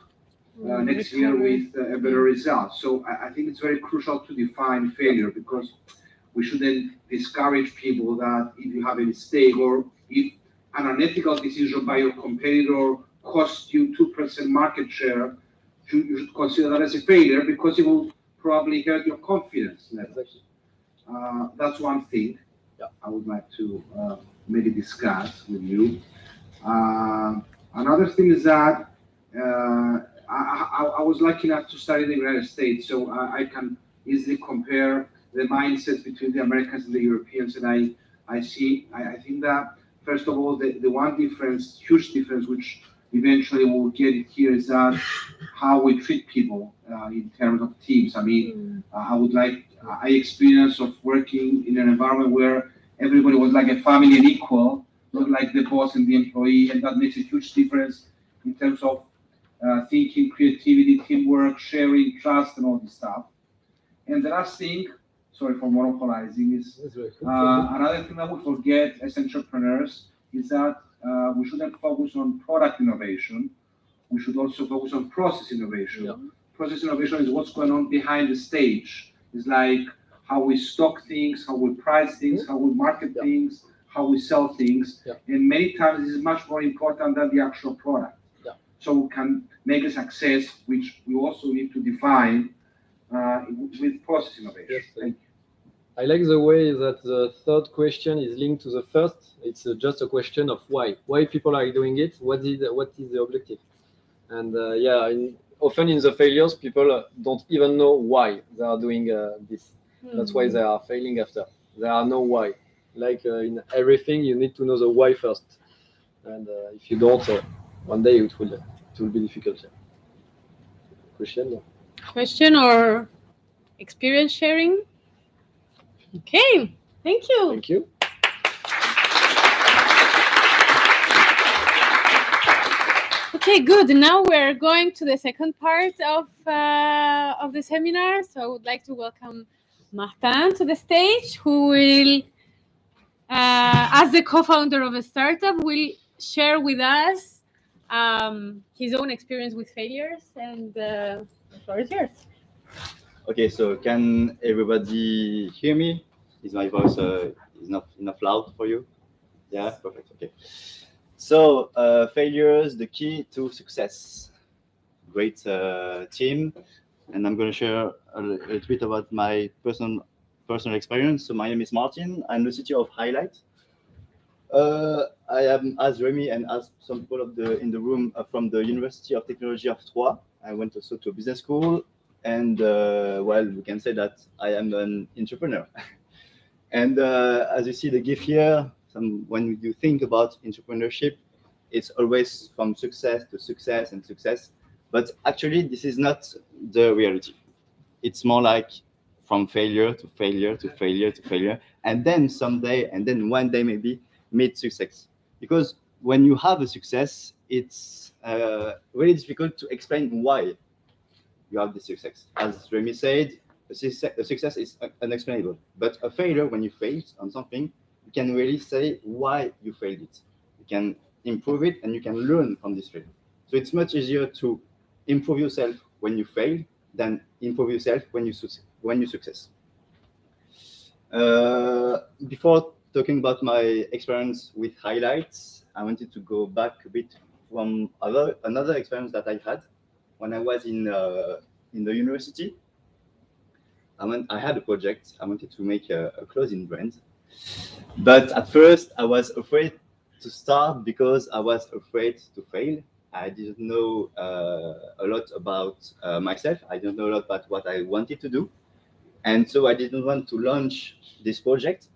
next year with a better result. So I think it's very crucial to define failure, because we shouldn't discourage people that if you have a mistake, or if an unethical decision by your competitor costs you 2% market share, you should consider that as a failure, because it will probably hurt your confidence level. That's one thing I would like to maybe discuss with you. Another thing is that I was lucky enough to study in the United States, so I can easily compare the mindsets between the Americans and the Europeans, and I think that, first of all, the one difference, huge difference, which eventually we'll get it here, is that how we treat people in terms of teams. I mean, I experienced of working in an environment where everybody was like a family and equal, not like the boss and the employee, and that makes a huge difference in terms of thinking, creativity, teamwork, sharing, trust, and all this stuff. And the last thing, sorry for monopolizing, is another thing that we forget as entrepreneurs is that we shouldn't focus on product innovation. We should also focus on process innovation. Yeah. Process innovation is what's going on behind the stage. It's like how we stock things, how we price things, how we market things, how we sell things. Yeah. And many times this is much more important than the actual product. Yeah. So we can make a success, which we also need to define with process innovation. Yes, thank you. I like the way that the third question is linked to the first. It's just a question of why. Why people are doing it? What is the objective? And often in the failures, people don't even know why they are doing this. That's why they are failing after. There are no why. Like in everything, you need to know the why first. And if you don't, one day it will be difficult. Question or experience sharing? Okay, thank you. Thank you. Okay, good. Now we're going to the second part of the seminar. So I would like to welcome Martin to the stage, who will, as the co-founder of a startup, will share with us his own experience with failures. And the floor is yours. Okay, so can everybody hear me? Is my voice is not enough loud for you? Yeah, perfect. Okay. So failures, the key to success. Great team, and I'm going to share a little bit about my personal experience. So my name is Martin. I'm the CTO of Highlight. I am, as Remy and as some people in the room, from the University of Technology of Troyes. I went also to a business school. And we can say that I am an entrepreneur. And as you see the GIF here, when you think about entrepreneurship, it's always from success to success and success. But actually, this is not the reality. It's more like from failure to failure to failure to failure, and then someday, and then one day maybe meet success. Because when you have a success, it's really difficult to explain why you have the success. As Remy said, a success is unexplainable. But a failure, when you fail on something, you can really say why you failed it. You can improve it, and you can learn from this failure. So it's much easier to improve yourself when you fail than improve yourself when you success. Before talking about my experience with Highlights, I wanted to go back a bit from another experience that I had. When I was in the university, I had a project. I wanted to make a clothing brand. But at first, I was afraid to start because I was afraid to fail. I didn't know a lot about myself. I didn't know a lot about what I wanted to do. And so I didn't want to launch this project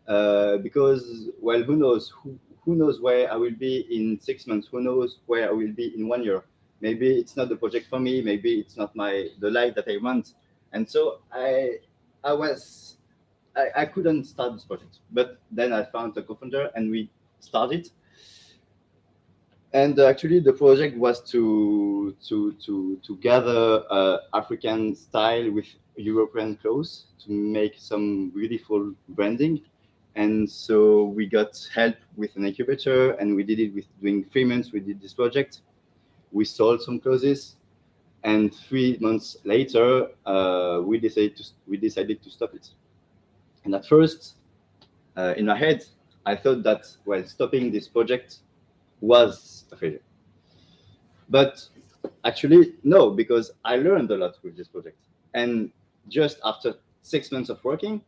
because, well, who knows? Who knows where I will be in 6 months? Who knows where I will be in 1 year? Maybe it's not the project for me. Maybe it's not the life that I want. And so I couldn't start this project. But then I found a co-founder and we started. And actually, the project was to gather African style with European clothes to make some beautiful branding. And so we got help with an incubator, and we did it with doing 3 months. We did this project. We sold some clothes, and 3 months later, we decided to stop it. And at first, in my head, I thought that while stopping this project was a failure. But actually, no, because I learned a lot with this project. And just after 6 months of working,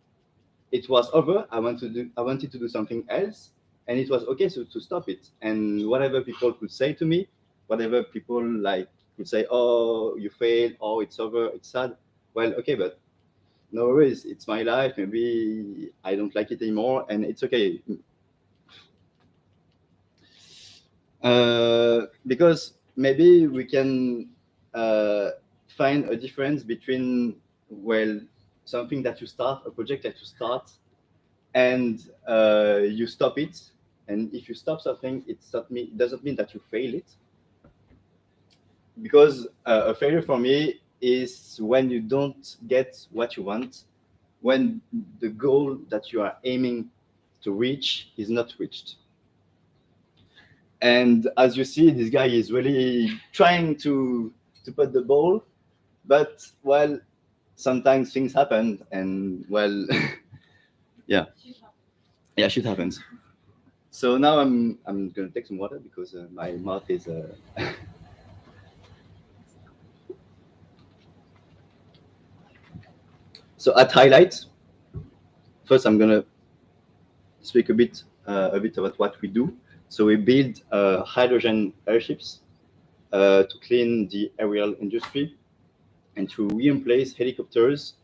it was over. I wanted to do something else, and it was okay to stop it. And whatever people could say to me, whatever people could say, oh, you failed, oh, it's over, it's sad. Well, okay, but no worries, it's my life. Maybe I don't like it anymore, and it's okay. Because maybe we can find a difference between, well, something that you start, a project that you start, and you stop it. And if you stop something, it doesn't mean that you fail it. Because a failure for me is when you don't get what you want, when the goal that you are aiming to reach is not reached. And as you see, this guy is really trying to put the ball, but well, sometimes things happen, and well, yeah, shit happens. So now I'm gonna take some water because my mouth is. So at highlights, first I'm gonna speak a bit about what we do. So we build hydrogen airships to clean the aerial industry and to replace helicopters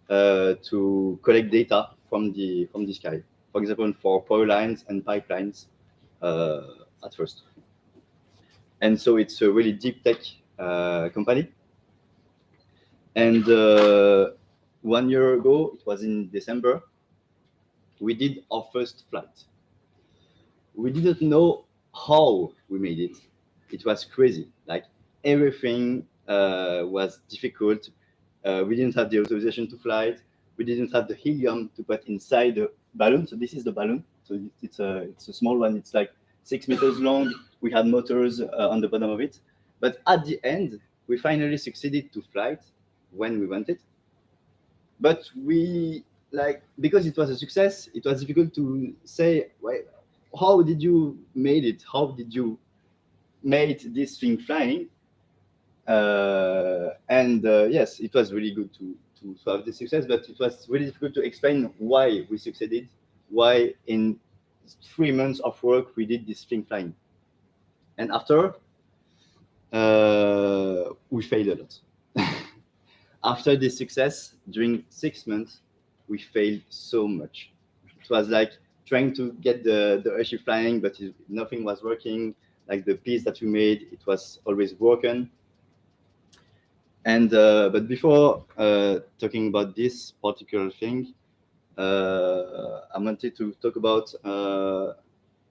to collect data from the sky. For example, for power lines and pipelines at first. And so it's a really deep tech company. And 1 year ago, it was in December, we did our first flight. We didn't know how we made it. It was crazy. Like everything was difficult. We didn't have the authorization to fly it. We didn't have the helium to put inside the balloon. So this is the balloon. So it's a small one. It's like 6 meters long. We had motors on the bottom of it. But at the end, we finally succeeded to fly it when we wanted. But because it was a success, it was difficult to say, well, how did you made it? How did you made this thing flying? Yes, it was really good to have this success, but it was really difficult to explain why we succeeded, why in 3 months of work we did this thing flying. And after, we failed a lot. After this success, during 6 months, we failed so much. It was like trying to get the airship flying, but nothing was working. Like the piece that we made, it was always broken. And but before talking about this particular thing, I wanted to talk about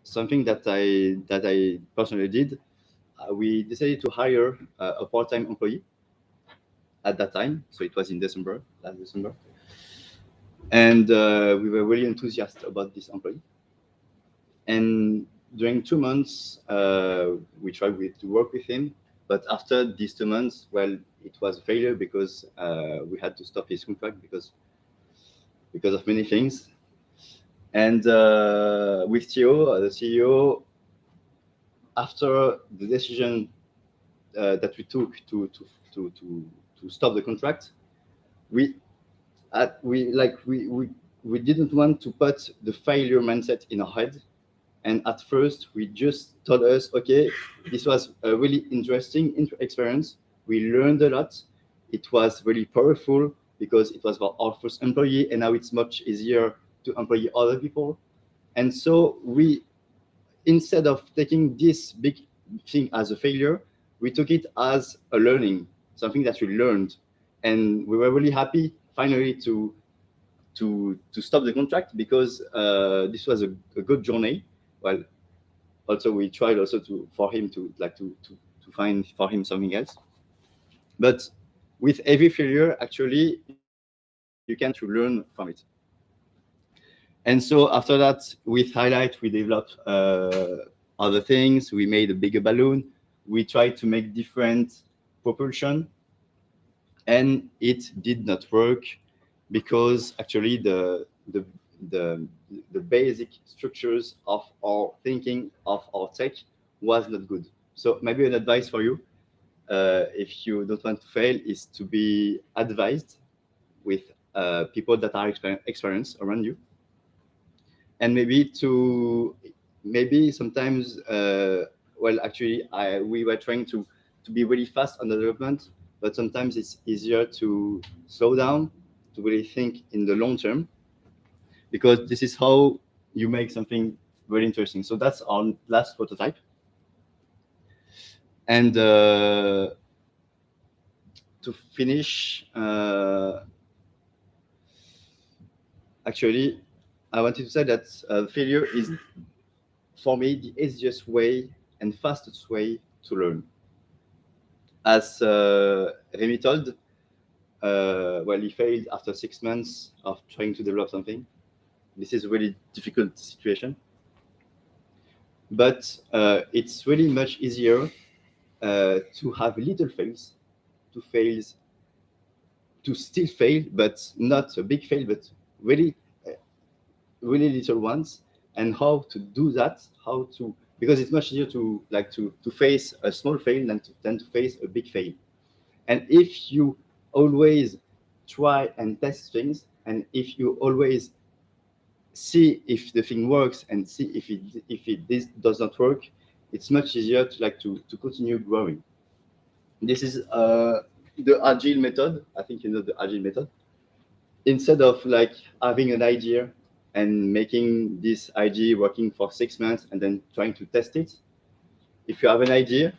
something that I personally did. We decided to hire a part-time employee at that time. So it was in last December. And we were really enthusiastic about this employee. And during 2 months, we tried to work with him. But after these 2 months, well, it was a failure because we had to stop his contract because of many things. And with Theo, the CEO, after the decision that we took to stop the contract, we didn't want to put the failure mindset in our head. And at first, we just told us, okay, this was a really interesting experience. We learned a lot. It was really powerful because it was our first employee, and now it's much easier to employ other people. And so instead of taking this big thing as a failure, we took it as a learning, something that we learned. And we were really happy finally to stop the contract because this was a good journey. Well, Also, we tried also for him to find for him something else. But with every failure, actually, you can to learn from it. And so after that, with Highlight, we developed other things. We made a bigger balloon. We tried to make different propulsion, and it did not work because actually the basic structures of our thinking of our tech was not good. So maybe an advice for you, if you don't want to fail, is to be advised with people that are experienced around you, and maybe sometimes well, actually we were trying to be really fast on the development, but sometimes it's easier to slow down, to really think in the long term, because this is how you make something very interesting. So that's our last prototype. And to finish, actually, I wanted to say that failure is, for me, the easiest way and fastest way to learn. As Remy told, well, he failed after 6 months of trying to develop something. This is a really difficult situation. But it's really much easier to have little fails, to still fail, but not a big fail, but really, really little ones. And how to do that? Because it's much easier to face a small fail than to face a big fail. And if you always try and test things, and if you always see if the thing works and see if this does not work, it's much easier to continue growing. This is the Agile method. I think you know the Agile method. Instead of having an idea and making this idea working for 6 months and then trying to test it, if you have an idea,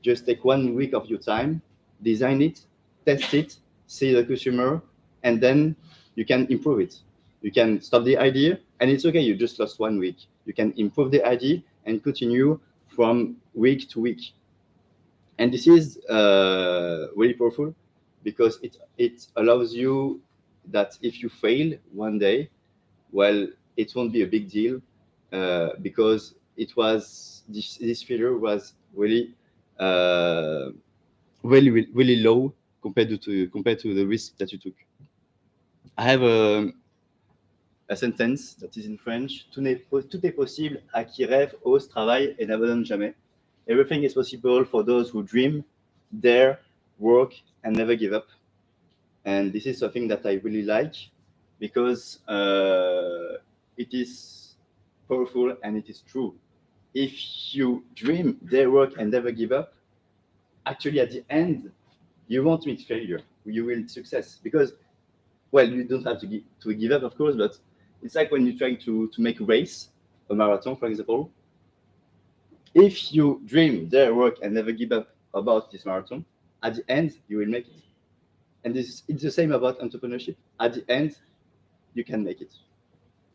just take 1 week of your time, design it, test it, see the customer, and then you can improve it. You can stop the idea, and it's okay, you just lost 1 week. You can improve the idea and continue from week to week. And this is really powerful because it allows you that if you fail one day, well, it won't be a big deal because this failure was really really low compared to the risk that you took. I have a sentence that is in French. Tout est possible à qui rêve, ose, travaille et n'abandonne jamais. Everything is possible for those who dream, dare, work, and never give up. And this is something that I really like because it is powerful and it is true. If you dream, dare, work, and never give up, actually at the end, you won't meet failure. You will success because, well, you don't have to give up, of course, but it's like when you're trying to make a race, a marathon, for example. If you dream, dare, work, and never give up about this marathon, at the end, you will make it. And it's the same about entrepreneurship. At the end, you can make it.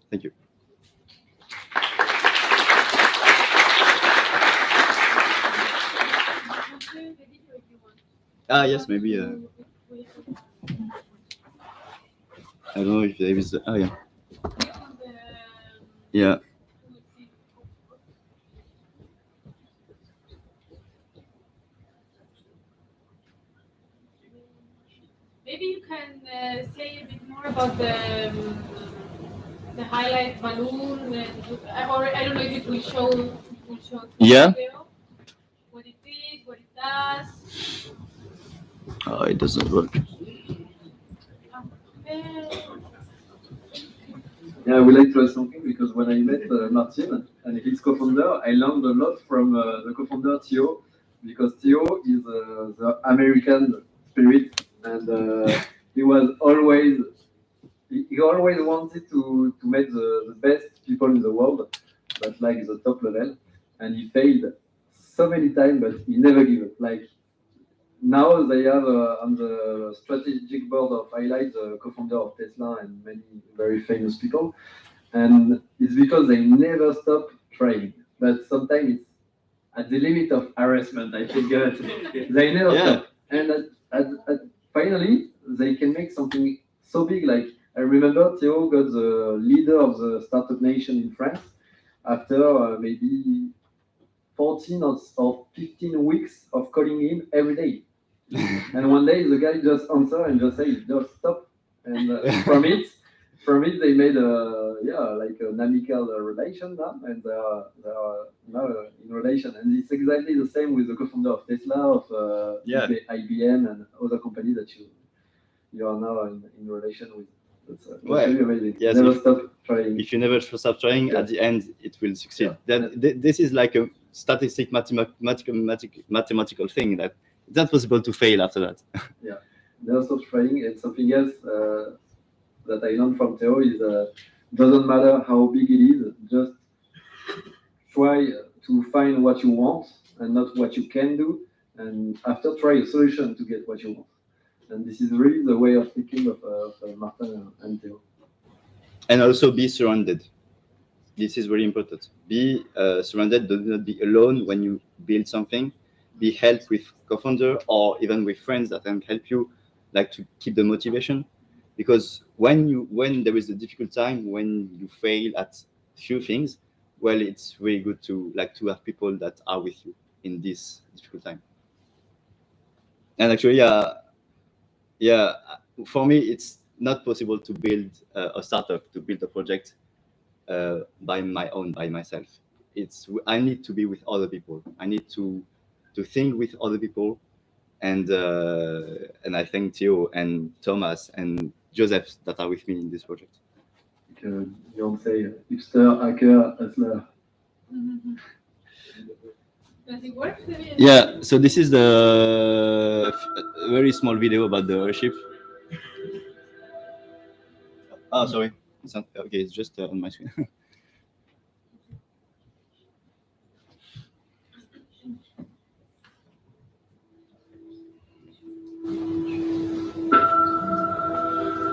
Thank you. Yes, maybe. I don't know if there is. Oh, yeah. Yeah. Maybe you can say a bit more about the highlight balloon, or I don't know if it will show. Yeah. Video, what it is, what it does. Oh, it doesn't work. Yeah, I would like to add something because when I met Martin and his co-founder, I learned a lot from the co-founder Theo, because Theo is the American spirit, and he always wanted to make the best people in the world, but like the top level, and he failed so many times, but he never gave up. Now they have on the strategic board of Highlight the co-founder of Tesla and many very famous people, and it's because they never stop trying. but sometimes it's at the limit of harassment. I think they never stop. And finally, they can make something so big. Like I remember Theo got the leader of the Startup Nation in France after maybe 14 or 15 weeks of calling him every day. And one day the guy just answered and just said, just stop. And from it they made like an amicable relation now, and they are now in relation. And it's exactly the same with the co-founder of Tesla, of IBM, and other companies that you are now in relation with. That's really amazing. Yes, never stop trying. If you never stop trying, at the end it will succeed. This is like a statistic mathematical thing that it's not possible to fail after that. Never stop trying. And something else that I learned from Theo is doesn't matter how big it is, just try to find what you want and not what you can do, and after try a solution to get what you want. And this is really the way of thinking of Martin and Theo. And also be surrounded. This is really important. Be surrounded. Do not be alone when you build something. Be helped with co-founder or even with friends that can help you, like to keep the motivation. Because when there is a difficult time, when you fail at few things, well, it's really good to have people that are with you in this difficult time. And actually, for me, it's not possible to build a startup, to build a project by myself. I need to be with other people. I need to think with other people, and I thank Theo and Thomas and Joseph that are with me in this project. You don't say hipster, hacker, hustler. Does it work? Yeah, so this is the very small video about the airship. Oh, sorry. It's not okay. It's just on my screen.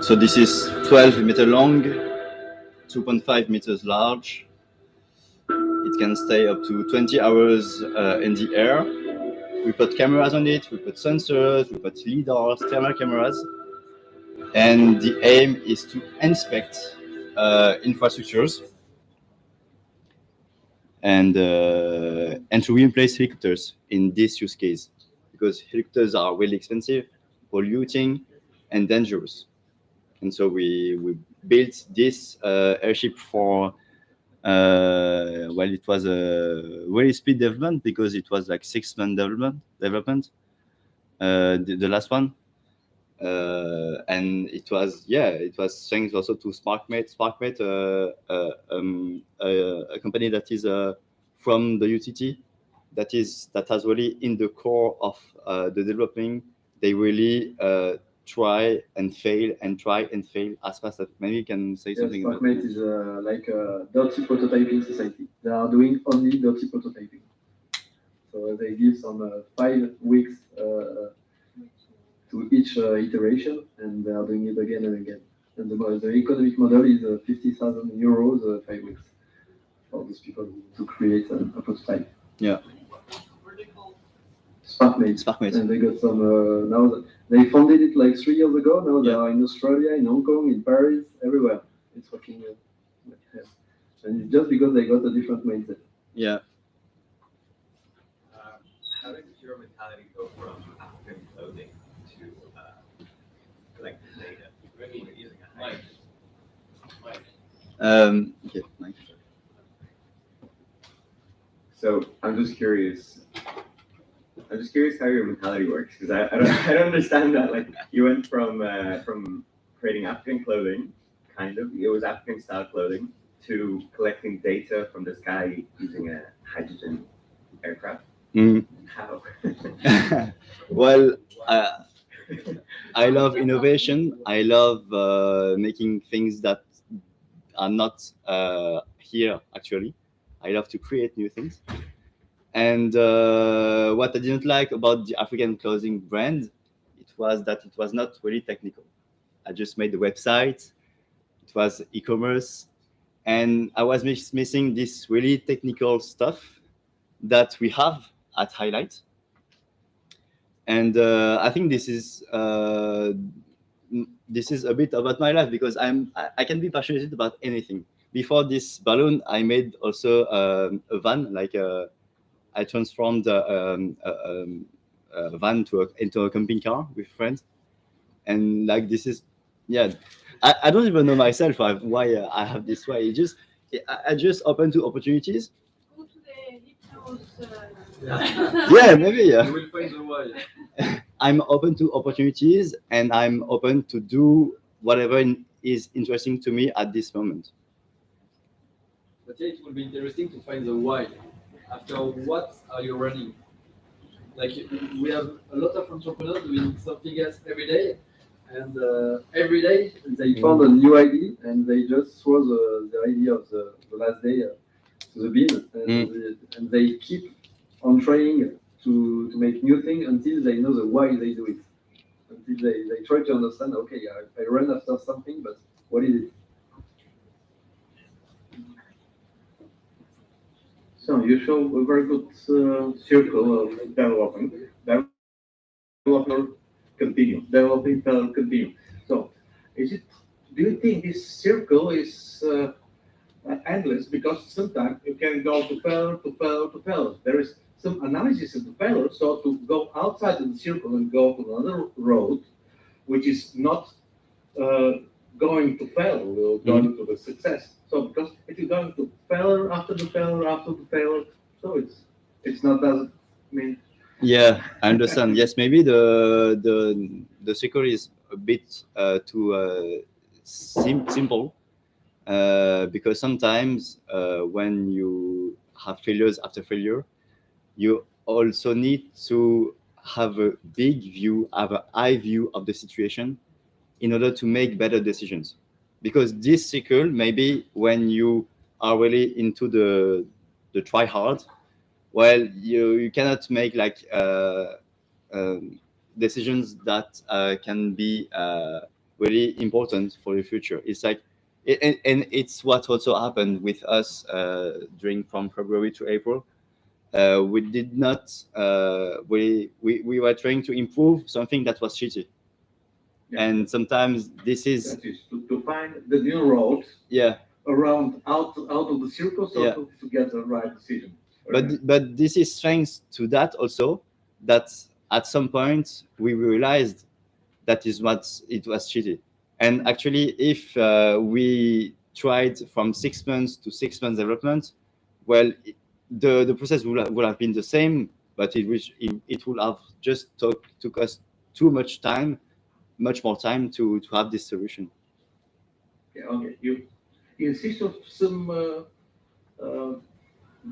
So this is 12 meters long, 2.5 meters large. It can stay up to 20 hours in the air. We put cameras on it, we put sensors, we put lidars, thermal cameras. And the aim is to inspect infrastructures and to replace helicopters in this use case, because helicopters are really expensive, polluting, and dangerous. And so we built this airship for it was a very speed development, because it was like 6 month development. The last one. And it was thanks also to SparkMate, a company that is from the UTT, that has really in the core of the developing. They really try and fail as fast as maybe you can say something about. SparkMate is like a dirty prototyping society. They are doing only dirty prototyping. So they give some 5 weeks to each iteration, and they are doing it again and again. And the economic model is 50,000 euros 5 weeks for these people to create a prototype. Yeah. SparkMate. And they got some now. They founded it like 3 years ago. Now they are in Australia, in Hong Kong, in Paris, everywhere. It's working. And it's just because they got a different mindset. Yeah. How did your mentality go from African clothing to like data? You're using a mic. Okay, mic. So I'm just curious how your mentality works, because I don't understand that. Like, you went from creating African clothing, kind of, it was African style clothing, to collecting data from the sky using a hydrogen aircraft. How? Well, I love innovation. I love making things that are not here actually. I love to create new things. And what I didn't like about the African clothing brand, it was that it was not really technical. I just made the website. It was e-commerce, and I was missing this really technical stuff that we have at Highlight. And I think this is a bit about my life, because I can be passionate about anything. Before this balloon, I made also a van, like I transformed a van into a camping car with friends, and like this is, yeah, I don't even know myself why I have this way. I just open to opportunities. Go to the hypnos. Yeah, maybe. Yeah. You will find the why. I'm open to opportunities, and I'm open to do whatever is interesting to me at this moment. But yeah, it will be interesting to find the why. After what are you running? Like, we have a lot of entrepreneurs doing something else every day, and every day they found a new idea, and they just throw the idea of the last day to the bin, and they keep on trying to make new things until they know the why they do it. Until they try to understand, okay, I run after something, but what is it? So you show a very good circle of development. Developer continue. Developing, develop, continue. So do you think this circle is endless? Because sometimes you can go to failure, to failure, to failure. There is some analysis of the failure. So to go outside of the circle and go to another road, which is not going to fail, will going to the success. So because if you're going to failure after the failure after the failure, so it's not as Yeah, I understand. Yes, maybe the circle is a bit too simple, because sometimes when you have failures after failure, you also need to have a big view, have an eye view of the situation in order to make better decisions. Because this circle, maybe when you are really into the try hard, well, you cannot make like decisions that can be really important for the future. It's like, and it's what also happened with us during from February to April. We did not. We were trying to improve something that was shitty. Yeah. And sometimes this is to find the new road. Yeah. Around out of the circle, so to get the right decision. But this is thanks to that also, that at some point we realized that is what it was shitty. And actually, if we tried from 6 months to 6 months development, well, the process would have been the same, but it would have just took us too much time, much more time to have this solution. Yeah, okay. You insist on some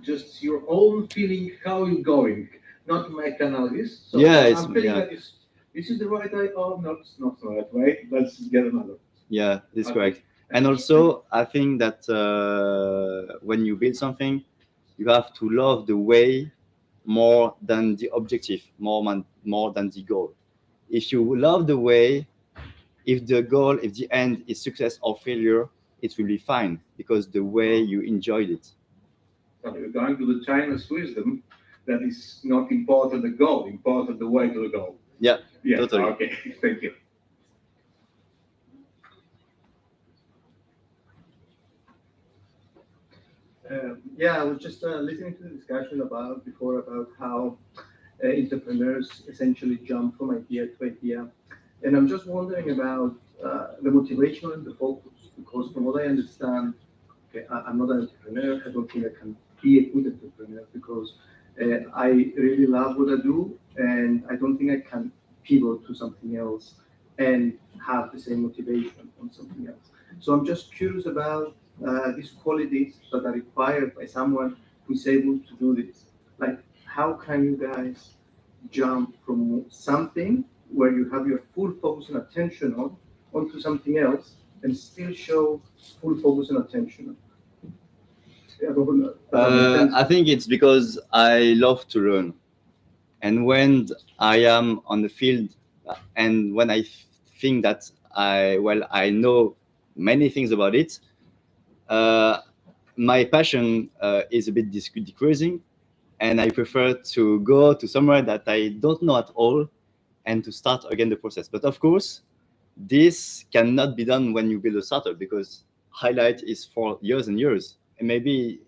just your own feeling how you're going, not make analysis. So yeah, I'm feeling that this is the right way. Oh no, it's not the right way. Let's get another. Yeah, that's correct. And also, I think that when you build something, you have to love the way more than the objective, more than the goal. If you love the way, if the goal, if the end is success or failure, it will be fine, because the way you enjoyed it. So you're going to the Chinese wisdom that is not important the goal, important the way to the goal. Yeah, totally. Okay, thank you. I was just listening to the discussion before about how entrepreneurs essentially jump from idea to idea. And I'm just wondering about the motivation and the focus, because from what I understand, okay, I'm not an entrepreneur. I don't think I can be a good entrepreneur, because I really love what I do, and I don't think I can pivot to something else and have the same motivation on something else. So I'm just curious about these qualities that are required by someone who is able to do this. Like, how can you guys jump from something where you have your full focus and attention onto something else and still show full focus and attention? I think it's because I love to learn. And when I am on the field, and when I think that I know many things about it, my passion is a bit decreasing, and I prefer to go to somewhere that I don't know at all and to start again the process. But of course, this cannot be done when you build a startup, because highlight is for years and years. And maybe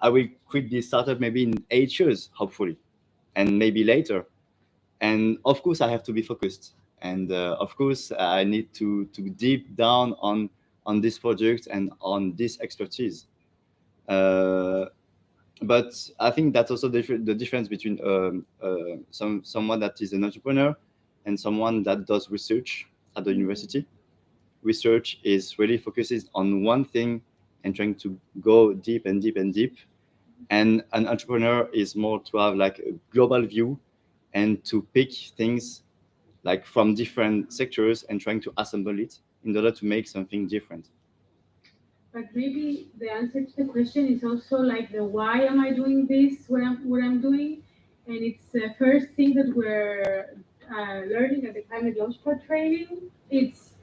I will quit this startup maybe in 8 years, hopefully, and maybe later. And of course, I have to be focused. And of course, I need to deep down on this project and on this expertise. But I think that's also the difference between someone that is an entrepreneur and someone that does research at the university. Research is really focuses on one thing and trying to go deep and deep and deep. And an entrepreneur is more to have like a global view and to pick things like from different sectors and trying to assemble it in order to make something different. But maybe the answer to the question is also like the why am I doing this, what I'm doing, and it's the first thing that we're learning at the climate launchpad training. It's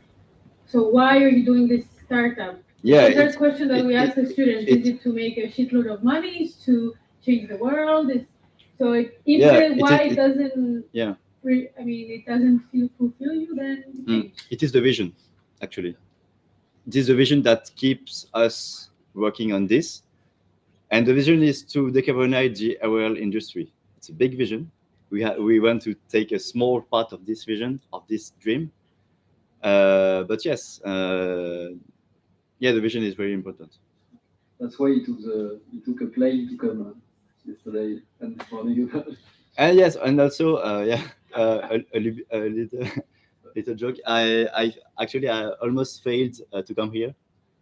so why are you doing this startup? Yeah, the first question that we ask the students is it to make a shitload of money, is to change the world? So if the why doesn't, it doesn't fulfill you, then it is the vision, actually. It is the vision that keeps us working on this. And the vision is to decarbonize the aerial industry. It's a big vision. We want to take a small part of this vision, of this dream. But yes, the vision is very important. That's why he took a plane to come yesterday and this morning. And yes, and also a little joke. I actually almost failed to come here,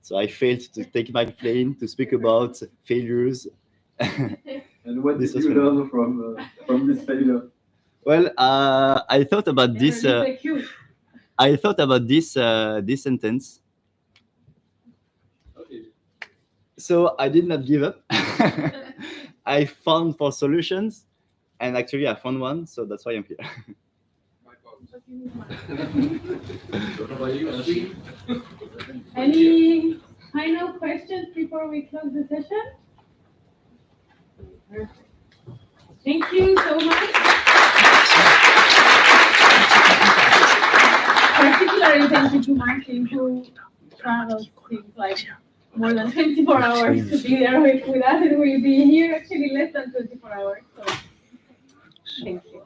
so I failed to take my plane to speak about failures. And what did you learn from this failure? Well, I thought about this. I thought about this sentence. Okay. So I did not give up. I found for solutions, and actually I found one. So that's why I'm here. Any final questions before we close the session? Perfect. Thank you so much. Particularly thank you to Martin, who traveled things like more than 24 hours to be there with us, and we'll be here actually less than 24 hours. So thank you.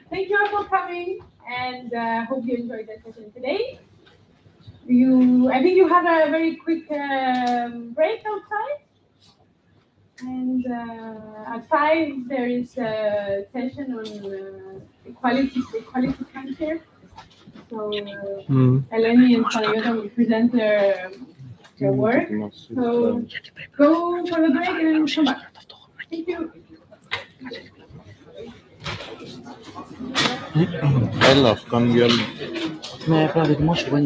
Thank you all for coming, and hope you enjoyed the session today. I think you have a very quick break outside, and at 5 there is a session on equality cancer. So Eleni and Panayota will present their work. So go for the break and then come back. Thank you. I love Conguel. Mais pas avec moi, je suis pas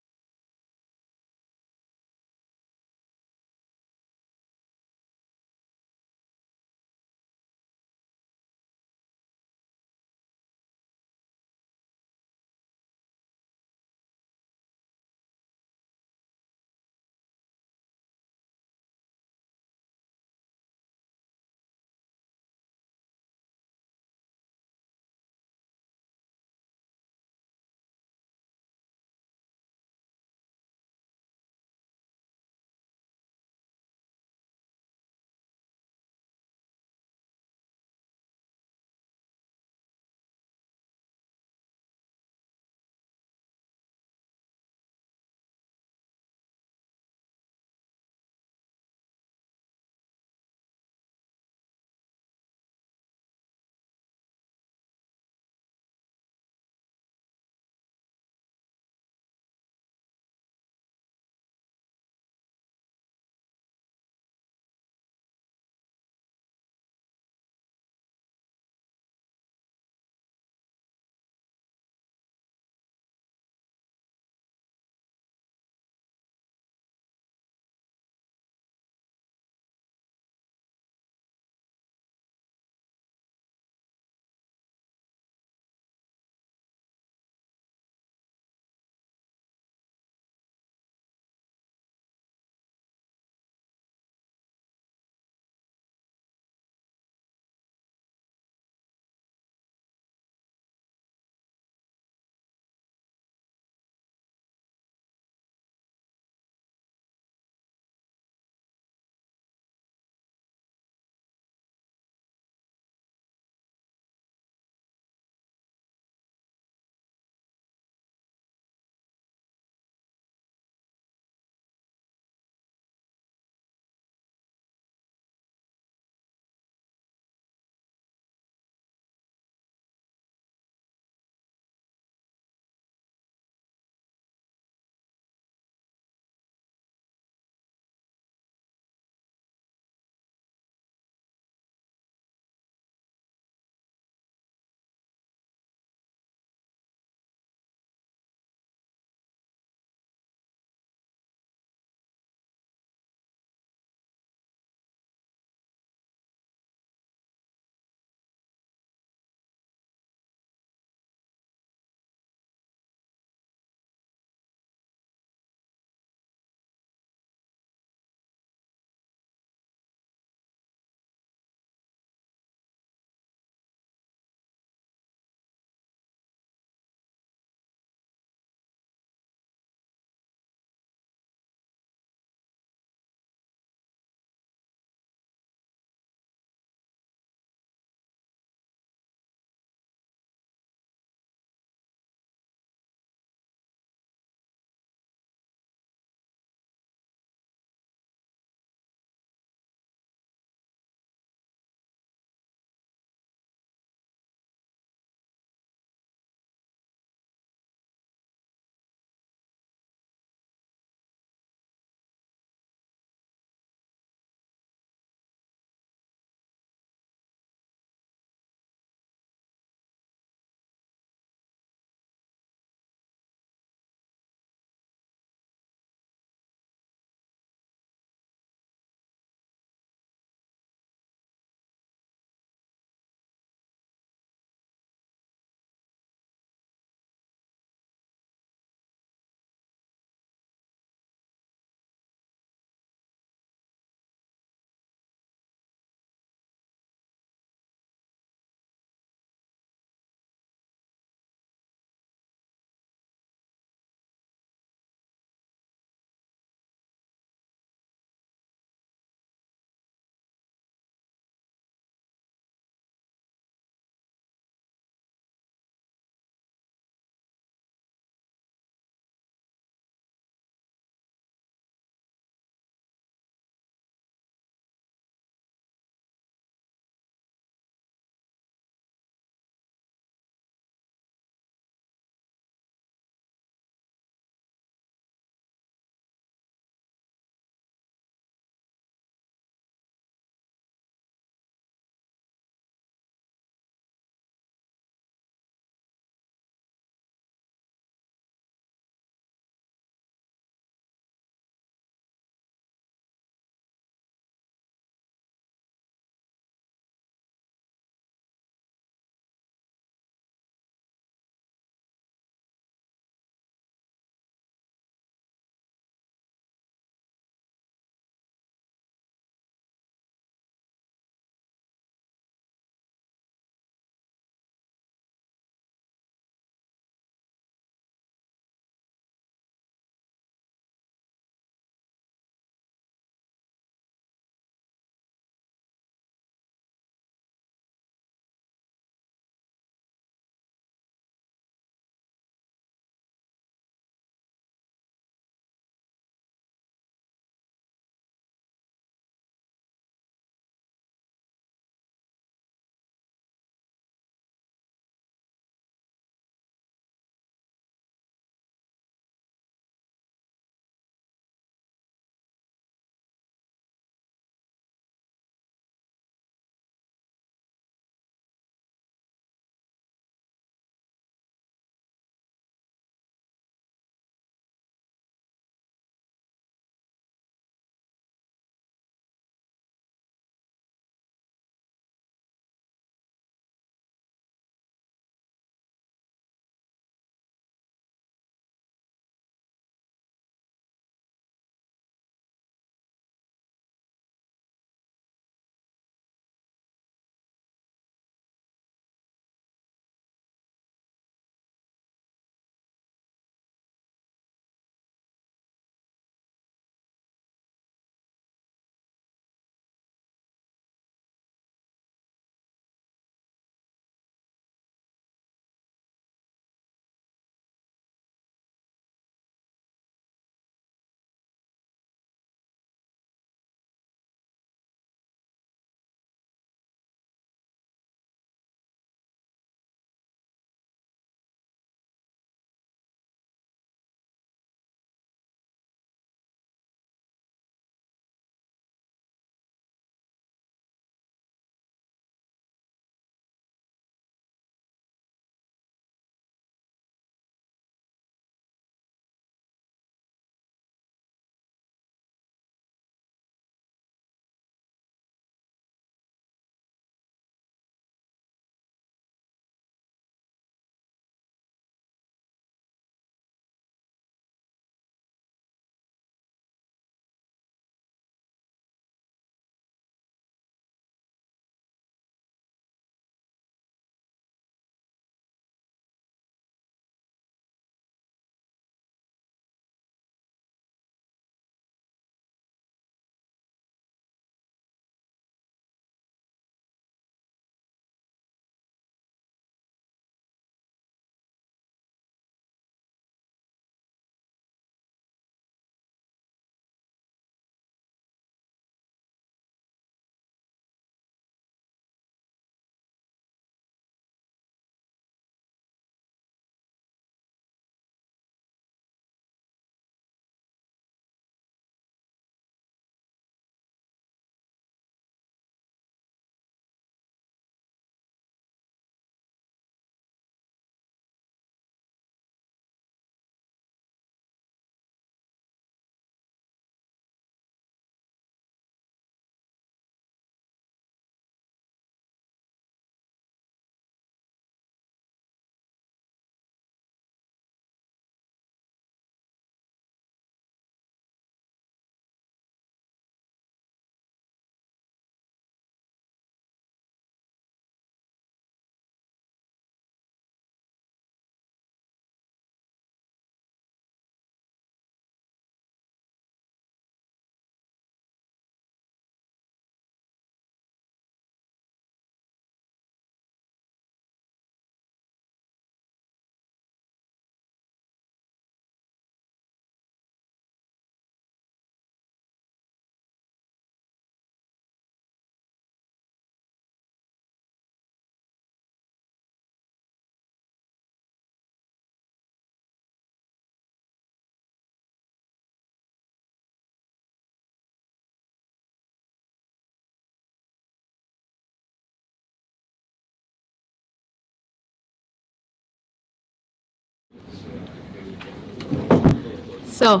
So,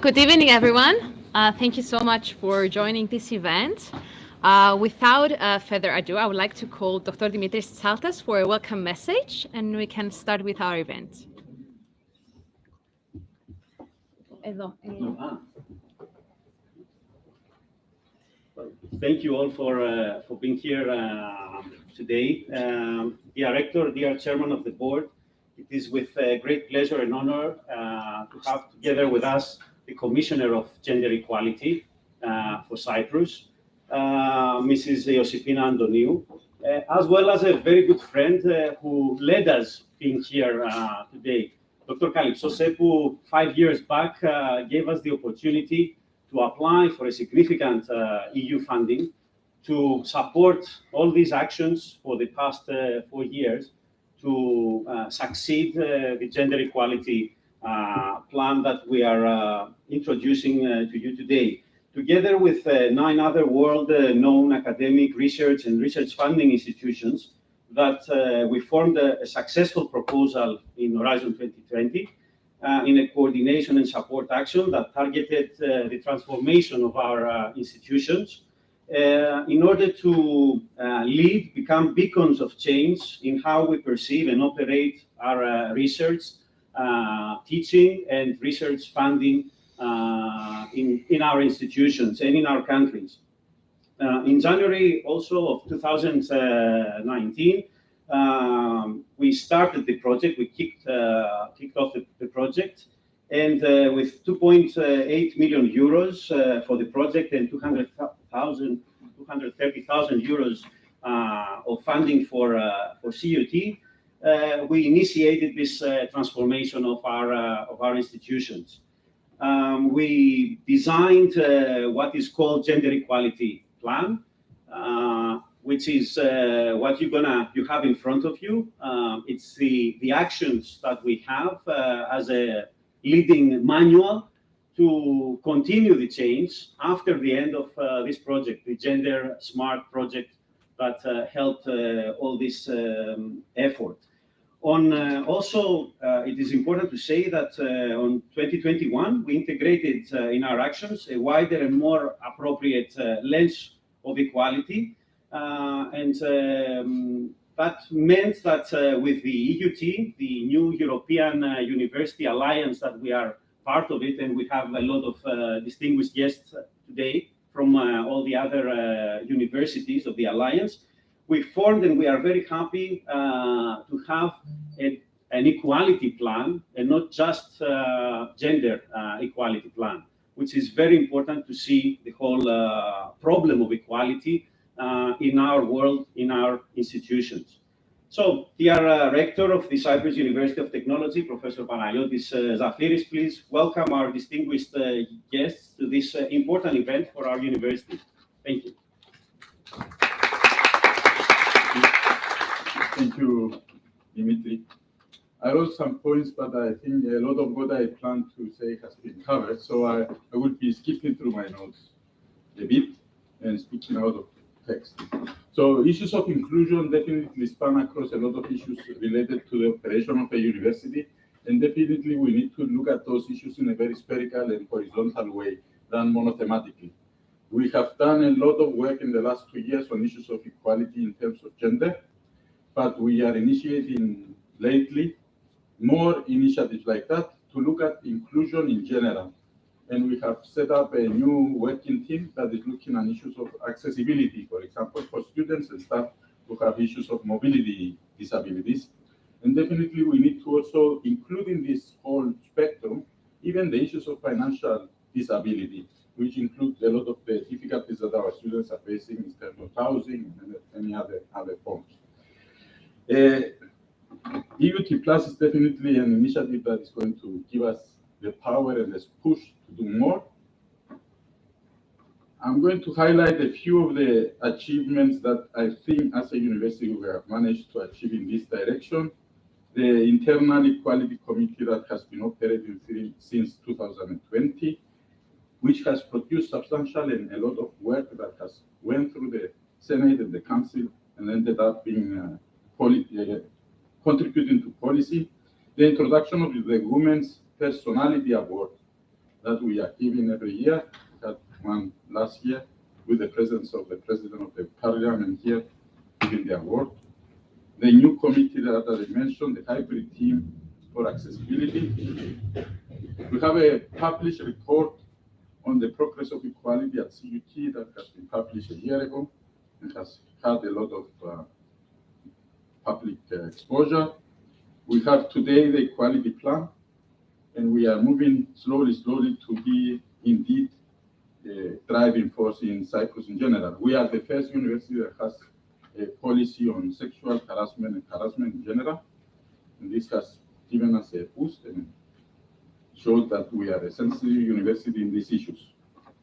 good evening, everyone. Thank you so much for joining this event. Without further ado, I would like to call Dr. Dimitris Tsaltas for a welcome message, and we can start with our event. Thank you all for being here today. Dear Rector, dear Chairman of the Board, it is with great pleasure and honor to have together with us the Commissioner of Gender Equality for Cyprus, Mrs. Josefina Antoniou, as well as a very good friend who led us being here today. Dr. Kalypsos Sepu, 5 years back, gave us the opportunity to apply for a significant EU funding to support all these actions for the past 4 years to succeed the gender equality plan that we are introducing to you today. Together with 9 other world-known academic research and research funding institutions, that we formed a successful proposal in Horizon 2020 in a coordination and support action that targeted the transformation of our institutions in order to become beacons of change in how we perceive and operate our research, teaching, and research funding in our institutions and in our countries. In January also of 2019, we started the project. We kicked off the project, and with 2.8 million euros for the project and 230,000 euros of funding for CUT, we initiated this transformation of our institutions. We designed what is called Gender Equality Plan, which is what you have in front of you. It's the actions that we have as a leading manual to continue the change after the end of this project, the Gender Smart project that helped all this effort. Also, it is important to say that on 2021, we integrated in our actions a wider and more appropriate lens of equality. That meant that with the EUT, the new European University Alliance that we are part of it, and we have a lot of distinguished guests today from all the other universities of the Alliance, we formed, and we are very happy to have an equality plan and not just gender equality plan, which is very important to see the whole problem of equality in our world, in our institutions. So, dear Rector of the Cyprus University of Technology, Professor Panagiotis Zafiris, please welcome our distinguished guests to this important event for our university. Thank you. Thank you, Dimitri. I wrote some points, but I think a lot of what I planned to say has been covered, so I will be skipping through my notes a bit and speaking out of text. So issues of inclusion definitely span across a lot of issues related to the operation of a university, and definitely we need to look at those issues in a very spherical and horizontal way than monothematically. We have done a lot of work in the last 2 years on issues of equality in terms of gender, but we are initiating lately more initiatives like that to look at inclusion in general. And we have set up a new working team that is looking at issues of accessibility, for example, for students and staff who have issues of mobility disabilities. And definitely we need to also include in this whole spectrum even the issues of financial disability, which includes a lot of the difficulties that our students are facing in terms of housing and any other forms. EUT Plus is definitely an initiative that is going to give us the power and the push to do more. I'm going to highlight a few of the achievements that I think as a university we have managed to achieve in this direction. The Internal Equality Committee that has been operating since 2020, which has produced substantial and a lot of work that has went through the Senate and the Council and ended up being contributing to policy. The introduction of the Women's Personality Award that we are giving every year. We had one last year with the presence of the President of the Parliament here giving the award. The new committee that I mentioned, the hybrid team for accessibility. We have a published report on the progress of equality at CUT that has been published a year ago and has had a lot of public exposure. We have today the equality plan, and we are moving slowly to be indeed a driving force in Cyprus in general. We are the first university that has a policy on sexual harassment and harassment in general, and this has given us a boost and showed that we are a sensitive university in these issues.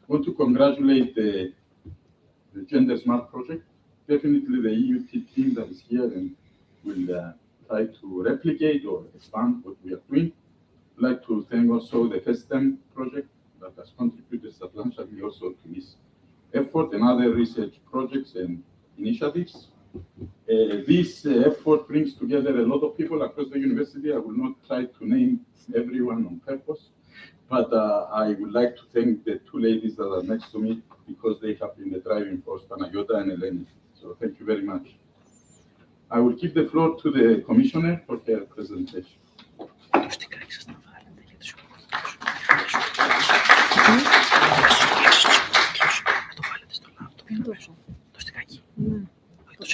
I want to congratulate the Gender Smart project. Definitely the EUT team that is here and will try to replicate or expand what we are doing. I'd like to thank also the FESTEM project that has contributed substantially also to this effort and other research projects and initiatives. This effort brings together a lot of people across the university. I will not try to name everyone on purpose, but I would like to thank the two ladies that are next to me because they have been the driving force, Panagiotta and Eleni. So thank you very much. I will give the floor to the Commissioner for her presentation.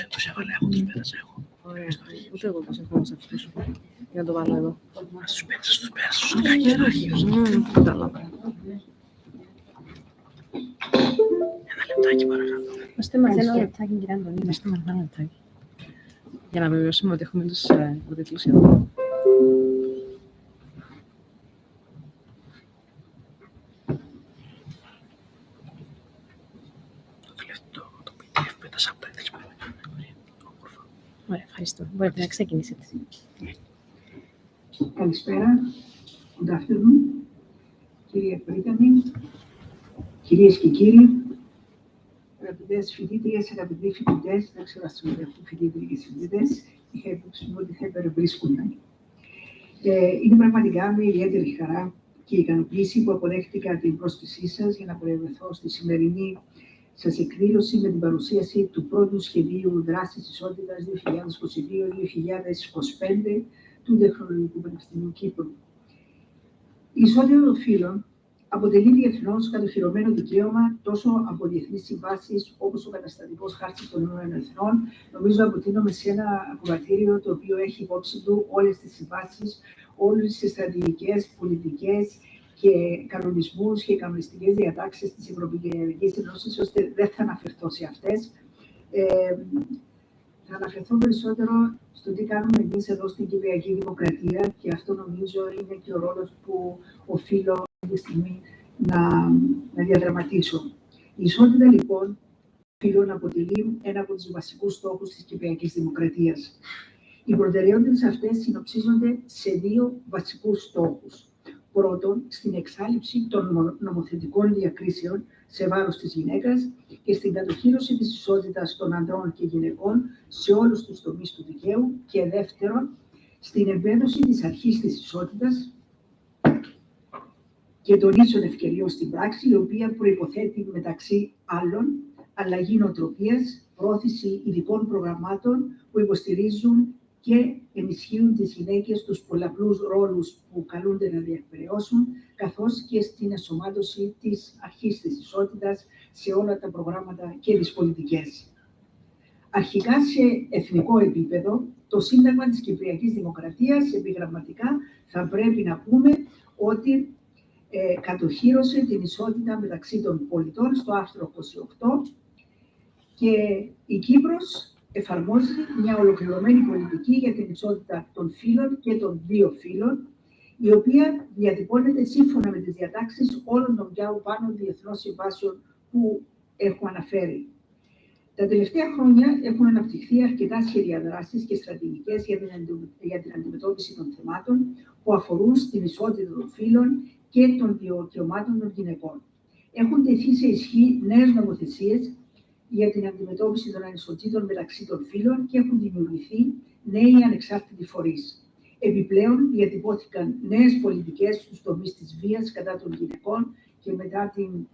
Τους έβαλε, εγώ τους πέρασα εγώ. Ωραία, ούτε εγώ τους έχω σε αυτούς. Για να το βάλω εδώ. Στους πέρασα, στο στικάκι, στο αρχείο. Κατάλαβα. Ένα λεπτάκι παρακαλώ. Δώστε μας ένα λεπτάκι, κύριε Αντωνίου. Δώστε μας ένα λεπτάκι. Για να βεβαιώσουμε ότι έχουμε τους υποτίτλους εδώ. Ωραία, ευχαριστώ. Μπορείτε να ξεκινήσετε. Καλησπέρα. Good afternoon. Κύριε Πρίτανη, κυρίες και κύριοι, αγαπητές φοιτήτριες, αγαπητοί φοιτητές, δεν ξέρω αν συμμετέχουν φοιτήτριες και φοιτητές, υπόψη ότι θα υπερβρίσκονται. Είναι πραγματικά με ιδιαίτερη χαρά και ικανοποίηση που αποδέχτηκα την πρόσκλησή σας για να προεδρευθώ στη σημερινή σας εκδήλωση με την παρουσίαση του πρώτου σχεδίου δράσης ισότητας 2022-2025 του Τεχνολογικού Πανεπιστημίου Κύπρου. Η ισότητα των φύλων αποτελεί διεθνώς κατοχυρωμένο δικαίωμα τόσο από διεθνείς συμβάσεις όπως ο καταστατικός χάρτης των Ηνωμένων Εθνών. Νομίζω αποτείνομαι σε ένα ακροατήριο το οποίο έχει υπόψη του όλες τις συμβάσεις, όλες τις στρατηγικές, πολιτικές και κανονισμούς και κανονιστικές διατάξεις της Ευρωπαϊκής Ένωσης, ώστε δεν θα αναφερθώ σε αυτές. Θα αναφερθώ περισσότερο στο τι κάνουμε εμείς εδώ στην Κυπριακή Δημοκρατία και αυτό νομίζω είναι και ο ρόλος που οφείλω αυτή τη στιγμή να διαδραματίσω. Η ισότητα λοιπόν οφείλω αποτελεί ένα από τους βασικούς στόχους της Κυπριακής Δημοκρατίας. Οι προτεραιότητες αυτές συνοψίζονται σε δύο βασικούς στόχους. Πρώτον, στην εξάλληψη των νομοθετικών διακρίσεων σε βάρος της γυναίκας και στην κατοχύρωση της ισότητας των ανδρών και γυναικών σε όλους τους τομείς του δικαίου και δεύτερον, στην εμπέδωση της αρχής της ισότητας και των ίσων ευκαιριών στην πράξη, η οποία προϋποθέτει μεταξύ άλλων αλλαγή νοοτροπίας, πρόθεση ειδικών προγραμμάτων που υποστηρίζουν και ενισχύουν τις γυναίκες τους πολλαπλούς ρόλους που καλούνται να διεκπεραιώσουν, καθώς και στην ενσωμάτωση της αρχής της ισότητας σε όλα τα προγράμματα και τις πολιτικές. Αρχικά σε εθνικό επίπεδο, το Σύνταγμα της Κυπριακής Δημοκρατίας επιγραμματικά θα πρέπει να πούμε ότι κατοχύρωσε την ισότητα μεταξύ των πολιτών στο άρθρο 28 και η Κύπρος εφαρμόζει μια ολοκληρωμένη πολιτική για την ισότητα των φύλων και των δύο φύλων, η οποία διατυπώνεται σύμφωνα με τις διατάξεις όλων των πάνω διεθνών συμβάσεων που έχω αναφέρει. Τα τελευταία χρόνια έχουν αναπτυχθεί αρκετά σχέδια δράσης και στρατηγικές για την αντιμετώπιση των θεμάτων που αφορούν στην ισότητα των φύλων και των δικαιωμάτων των γυναικών. Έχουν τεθεί σε ισχύ νέες νομοθεσίες για την αντιμετώπιση των ανισοτήτων μεταξύ των φύλων και έχουν δημιουργηθεί νέοι ανεξάρτητοι φορείς. Επιπλέον, διατυπώθηκαν νέες πολιτικές στους τομείς της βίας κατά των γυναικών και μετά την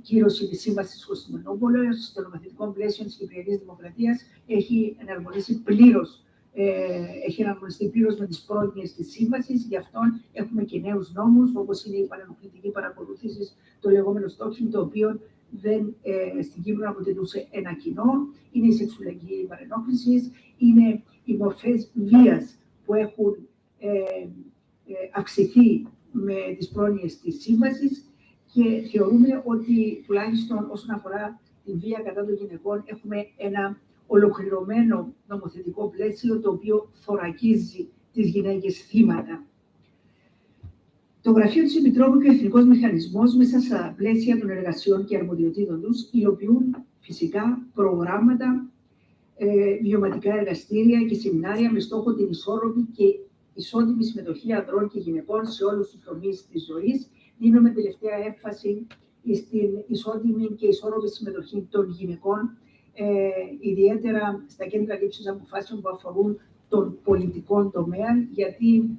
κύρωση της Σύμβασης της Κωνσταντινούπολης, στο νομοθετικό πλαίσιο της Κυπριακής Δημοκρατίας έχει εναρμονιστεί πλήρως με τις πρόνοιες της Σύμβασης. Γι' αυτό έχουμε και νέους νόμους, όπως είναι η παρενοχλητική παρακολούθηση, το λεγόμενο stalking, το οποίο στην Κύπρο αποτελούσε ένα κοινό. Είναι η σεξουαλική παρενόχληση, είναι οι μορφές βίας που έχουν αυξηθεί με τις πρόνοιες της Σύμβασης και θεωρούμε ότι τουλάχιστον όσον αφορά τη βία κατά των γυναικών έχουμε ένα ολοκληρωμένο νομοθετικό πλαίσιο το οποίο θωρακίζει τις γυναίκες θύματα. Το Γραφείο της Επιτρόπου και ο Εθνικός Μηχανισμός μέσα στα πλαίσια των εργασιών και αρμοδιοτήτων τους υλοποιούν φυσικά προγράμματα, βιωματικά εργαστήρια και σεμινάρια με στόχο την ισόρροπη και ισότιμη συμμετοχή ανδρών και γυναικών σε όλους τους τομείς της ζωής. Δίνουμε τελευταία έμφαση στην ισότιμη και ισόρροπη συμμετοχή των γυναικών, ιδιαίτερα στα κέντρα λήψης αποφάσεων που αφορούν τον πολιτικό τομέα, γιατί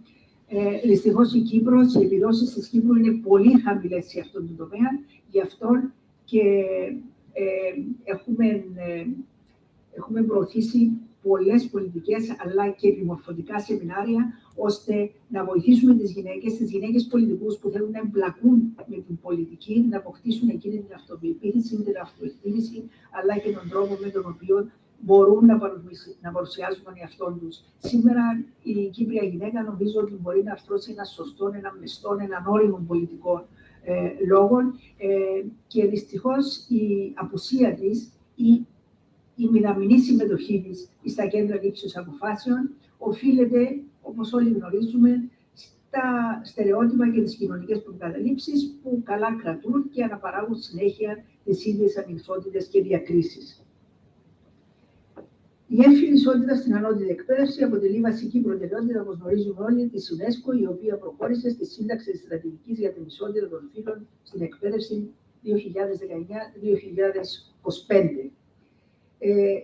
δυστυχώς η Κύπρος, οι επιδόσεις της Κύπρου είναι πολύ χαμηλές σε αυτόν τον τομέα, γι' αυτό και έχουμε προωθήσει πολλές πολιτικές αλλά και επιμορφωτικά σεμινάρια ώστε να βοηθήσουμε τις γυναίκες πολιτικούς που θέλουν να εμπλακούν με την πολιτική, να αποκτήσουν εκείνη την αυτοπεποίθηση, την αυτοεκτίμηση, αλλά και τον τρόπο με τον οποίο μπορούν να παρουσιάζουν τον εαυτό τους. Σήμερα η Κύπρια γυναίκα νομίζω ότι μπορεί να αρθρώσει ένα σωστό, ένα μεστό, έναν όριμο πολιτικών λόγων και δυστυχώς η απουσία της ή η μηδαμινή συμμετοχή της στα κέντρα λήψης αποφάσεων οφείλεται, όπως όλοι γνωρίζουμε, στα στερεότυπα και τις κοινωνικές προκαταλήψεις που καλά κρατούν και αναπαράγουν συνέχεια τις ίδιες ανισότητες και διακρίσεις. Η έμφυλη ισότητα στην ανώτατη εκπαίδευση αποτελεί βασική προτεραιότητα, όπως γνωρίζουμε όλοι, της UNESCO, η οποία προχώρησε στη σύνταξη της στρατηγικής για την ισότητα των φύλων στην εκπαίδευση 2019-2025.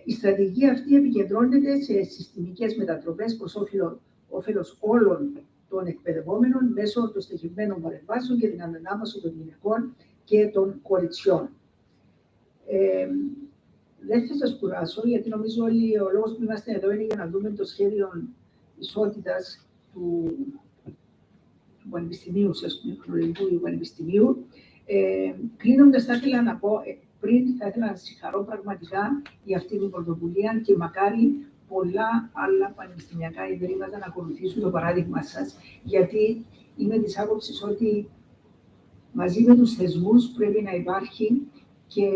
Η στρατηγική αυτή επικεντρώνεται σε συστημικές μετατροπές προς όφελος όλων των εκπαιδευόμενων μέσω των στοχευμένων παρεμβάσεων και την ανανάμωση των γυναικών και των κοριτσιών. Δεν θα σας κουράσω, γιατί νομίζω όλοι ο λόγος που είμαστε εδώ είναι για να δούμε το σχέδιο ισότητας του Πανεπιστημίου, του Τεχνολογικού Πανεπιστημίου. Κλείνοντας, θα ήθελα να πω, θα ήθελα να συγχαρώ πραγματικά για αυτή την πρωτοβουλία και μακάρι πολλά άλλα πανεπιστημιακά ιδρύματα να ακολουθήσουν το παράδειγμα σας, γιατί είμαι της άποψης ότι μαζί με τους θεσμούς πρέπει να υπάρχει και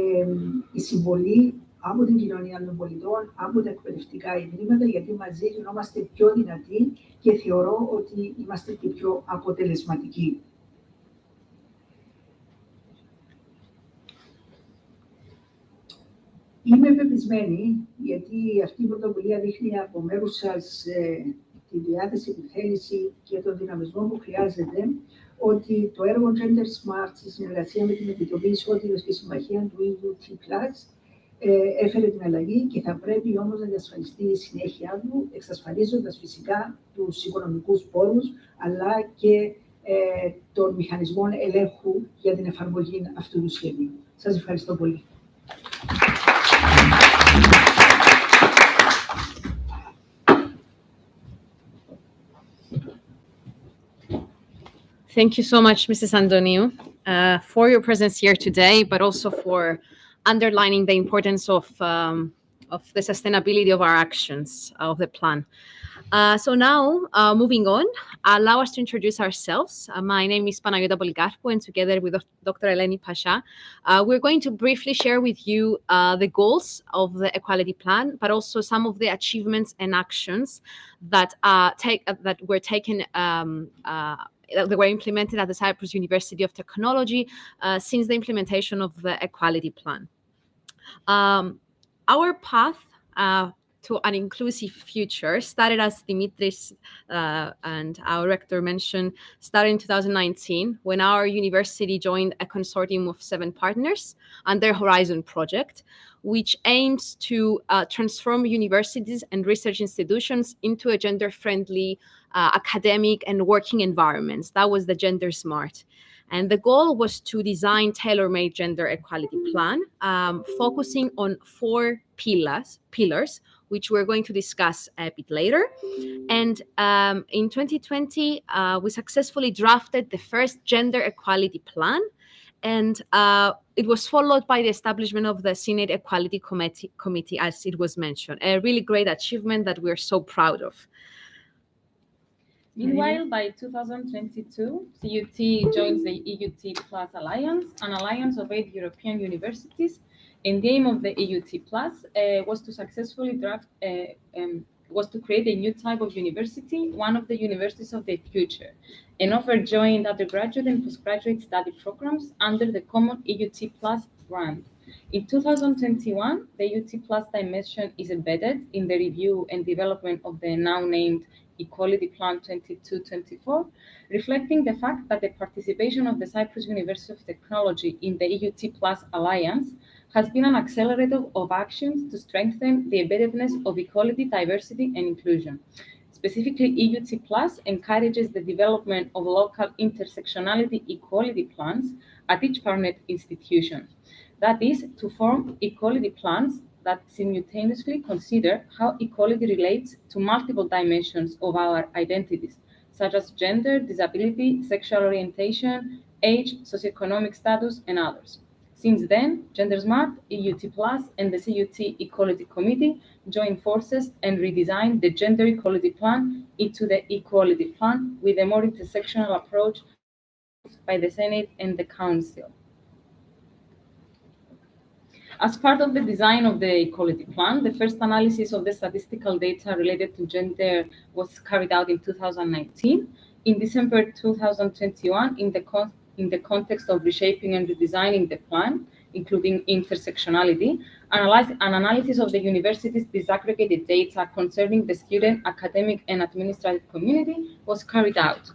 η συμβολή από την κοινωνία των πολιτών, από τα εκπαιδευτικά ιδρύματα, γιατί μαζί γινόμαστε πιο δυνατοί και θεωρώ ότι είμαστε και πιο αποτελεσματικοί. Είμαι πεπισμένη, γιατί αυτή η πρωτοβουλία δείχνει από μέρους σας τη διάθεση, τη θέληση και τον δυναμισμό που χρειάζεται, ότι το έργο Gender Smart, στη συνεργασία με την Επιτροπή Ισότητας και Συμμαχία του EUT έφερε την αλλαγή και θα πρέπει όμως να διασφαλιστεί η συνέχεια του, εξασφαλίζοντας φυσικά τους οικονομικούς πόρους, αλλά και των μηχανισμών ελέγχου για την εφαρμογή αυτού του σχεδίου. Σας ευχαριστώ πολύ. Thank you so much, Mrs. Antoniou, for your presence here today, but also for underlining the importance of the sustainability of our actions, of the plan. So now, moving on, allow us to introduce ourselves. My name is Panagiotta Polikarpou, and together with Dr. Eleni Pasha, we're going to briefly share with you the goals of the Equality Plan, but also some of the achievements and actions that were taken that were implemented at the Cyprus University of Technology since the implementation of the Equality Plan. Our path to an inclusive future started, as Dimitris and our rector mentioned, started in 2019 when our university joined a consortium of 7 partners under Horizon project, which aims to transform universities and research institutions into a gender-friendly academic and working environments. That was the Gender Smart. And the goal was to design tailor-made gender equality plan, focusing on 4 pillars, which we're going to discuss a bit later. And in 2020, we successfully drafted the first gender equality plan, and it was followed by the establishment of the Senate Equality Committee, as it was mentioned. A really great achievement that we're so proud of. Meanwhile, by 2022, CUT joins the EUT Plus Alliance, an alliance of 8 European universities. And the aim of the EUT Plus was to successfully was to create a new type of university, one of the universities of the future, and offer joint undergraduate and postgraduate study programs under the common EUT Plus brand. In 2021, the EUT Plus dimension is embedded in the review and development of the now named Equality Plan 22-24, reflecting the fact that the participation of the Cyprus University of Technology in the EUT Plus Alliance has been an accelerator of actions to strengthen the embeddedness of equality, diversity, and inclusion. Specifically, EUT Plus encourages the development of local intersectionality equality plans at each partner institution. That is, to form equality plans that simultaneously consider how equality relates to multiple dimensions of our identities, such as gender, disability, sexual orientation, age, socioeconomic status, and others. Since then, Gender Smart, EUT Plus, and the CUT Equality Committee joined forces and redesigned the Gender Equality Plan into the Equality Plan with a more intersectional approach by the Senate and the Council. As part of the design of the Equality Plan, the first analysis of the statistical data related to gender was carried out in 2019. In December 2021, in the context of reshaping and redesigning the plan, including intersectionality, an analysis of the university's disaggregated data concerning the student, academic, and administrative community was carried out.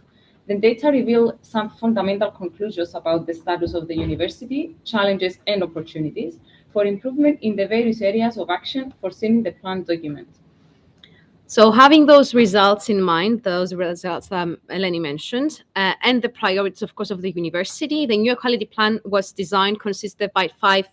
The data revealed some fundamental conclusions about the status of the university, challenges, and opportunities for improvement in the various areas of action foreseen in the plan document. So having those results in mind, those results that Eleni mentioned, and the priorities, of course, of the university, the new equality plan was designed, consisted by 5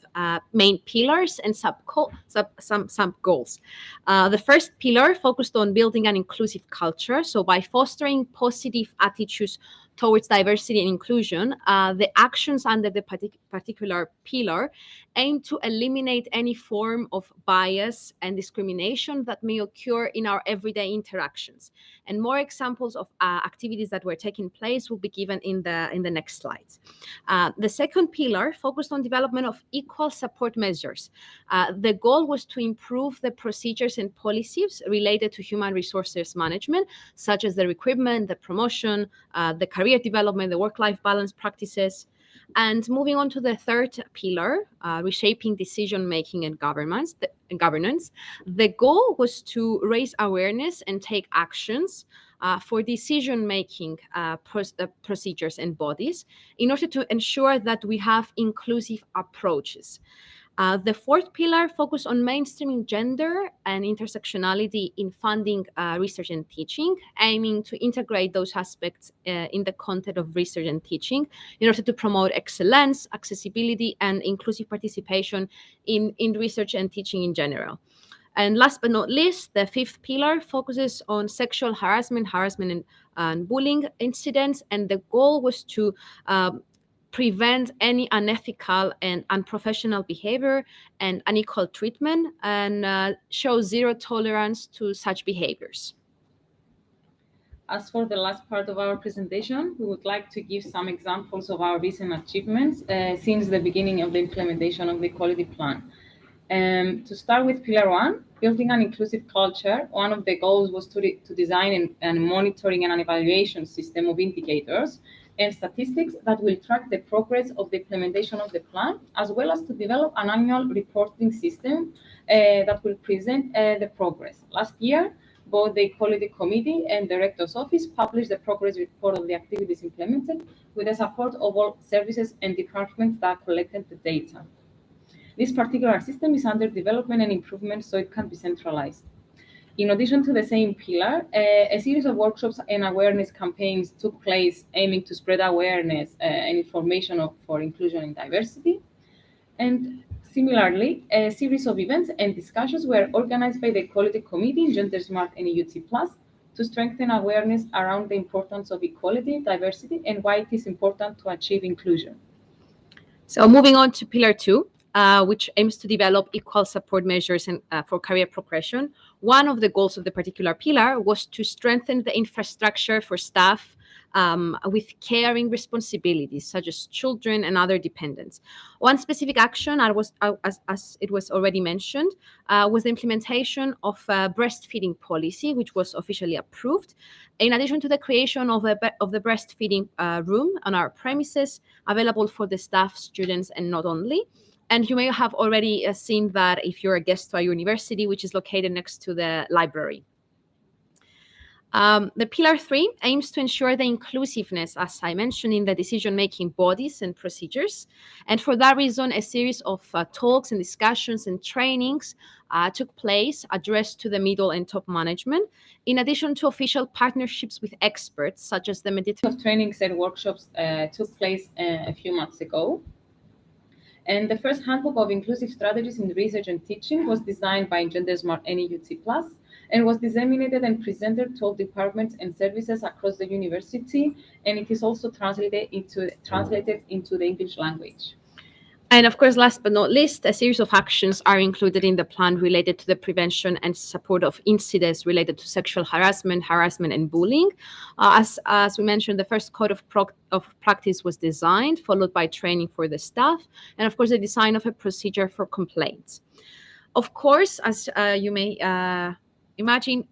main pillars and some goals. The first pillar focused on building an inclusive culture. So by fostering positive attitudes towards diversity and inclusion, the actions under the particular pillar aim to eliminate any form of bias and discrimination that may occur in our everyday interactions. And more examples of activities that were taking place will be given in the next slides. The second pillar focused on development of equal support measures. The goal was to improve the procedures and policies related to human resources management, such as the recruitment, the promotion, the career development, the work-life balance practices. And moving on to the third pillar, reshaping decision-making and governance, the goal was to raise awareness and take actions for decision-making procedures and bodies in order to ensure that we have inclusive approaches. The fourth pillar focused on mainstreaming gender and intersectionality in funding research and teaching, aiming to integrate those aspects in the content of research and teaching in order to promote excellence, accessibility, and inclusive participation in research and teaching in general. And last but not least, the fifth pillar focuses on sexual harassment, and bullying incidents, and the goal was to prevent any unethical and unprofessional behavior and unequal treatment, and show zero tolerance to such behaviors. As for the last part of our presentation, we would like to give some examples of our recent achievements since the beginning of the implementation of the Equality Plan. To start with Pillar 1, building an inclusive culture, one of the goals was to design a monitoring and an evaluation system of indicators and statistics that will track the progress of the implementation of the plan, as well as to develop an annual reporting system that will present the progress. Last year, both the Equality Committee and the Rector's Office published the progress report of the activities implemented with the support of all services and departments that collected the data. This particular system is under development and improvement, so it can be centralized. In addition to the same pillar, a series of workshops and awareness campaigns took place aiming to spread awareness and information for inclusion and diversity. And similarly, a series of events and discussions were organized by the Equality Committee, Gender Smart and EUT Plus, to strengthen awareness around the importance of equality, diversity, and why it is important to achieve inclusion. So moving on to Pillar 2, which aims to develop equal support measures for career progression. One of the goals of the particular pillar was to strengthen the infrastructure for staff with caring responsibilities, such as children and other dependents. One specific action, as it was already mentioned, was the implementation of a breastfeeding policy, which was officially approved, in addition to the creation of the breastfeeding room on our premises, available for the staff, students, and not only. And you may have already seen that if you're a guest to our university, which is located next to the library. The Pillar 3 aims to ensure the inclusiveness, as I mentioned, in the decision-making bodies and procedures. And for that reason, a series of talks and discussions and trainings took place addressed to the middle and top management, in addition to official partnerships with experts, such as the of trainings and workshops took place a few months ago. And the first handbook of inclusive strategies in research and teaching was designed by Gender Smart and EUT Plus, and was disseminated and presented to all departments and services across the university, and it is also translated into the English language. And of course, last but not least, a series of actions are included in the plan related to the prevention and support of incidents related to sexual harassment, and bullying. As we mentioned, the first code of practice was designed, followed by training for the staff, and of course, the design of a procedure for complaints. Of course, as you may imagine,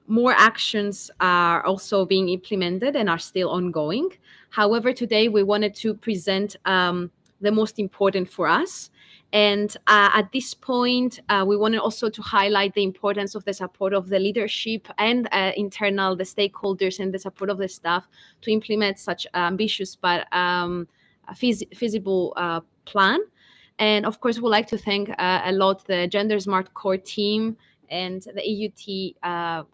more actions are also being implemented and are still ongoing. However, today we wanted to present the most important for us. And at this point, we wanted also to highlight the importance of the support of the leadership and the stakeholders and the support of the staff to implement such ambitious but feasible plan. And of course, we'd like to thank a lot the Gender Smart core team and the EUT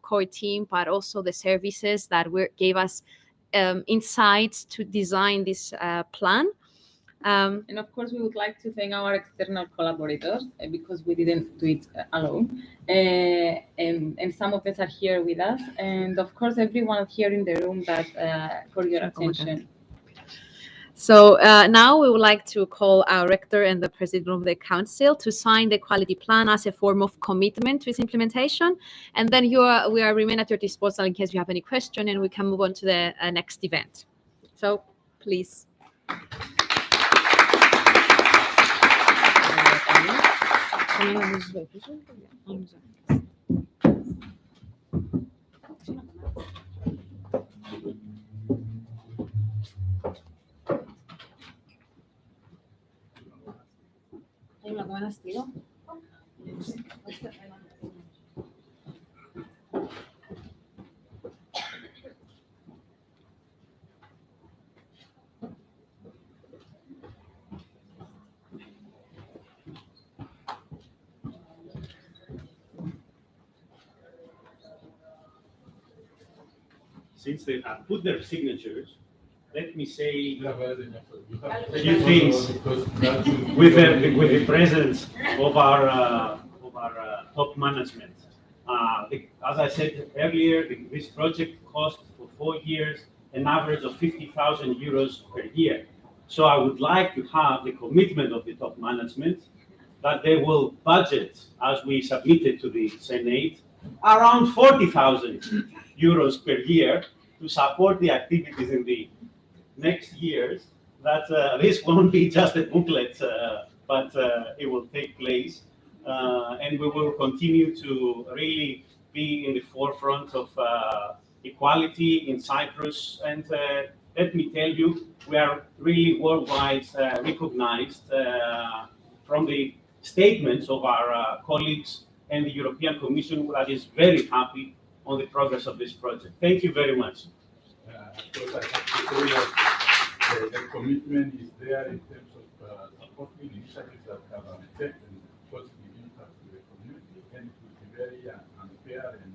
core team, but also the services that gave us insights to design this plan. And of course, we would like to thank our external collaborators because we didn't do it alone. And some of us are here with us. And of course, everyone here in the room that for your attention. So now we would like to call our rector and the president of the council to sign the quality plan as a form of commitment to its implementation. And then we remain at your disposal in case you have any question, and we can move on to the next event. So please. Since they have put their signatures, let me say a few things with the presence of our top management. As I said earlier, this project cost for 4 years an average of 50,000 euros per year. So I would like to have the commitment of the top management that they will budget, as we submitted to the Senate, around 40,000 euros per year to support the activities in the next years. That this won't be just a booklet, but it will take place, and we will continue to really be in the forefront of equality in Cyprus. And let me tell you, we are really worldwide recognized from the statements of our colleagues and the European Commission that is very happy on the progress of this project. Thank you very much. Of course, I have to say that the commitment is there in terms of supporting initiatives that have an effect and positive impact to the community, and it would be very unfair and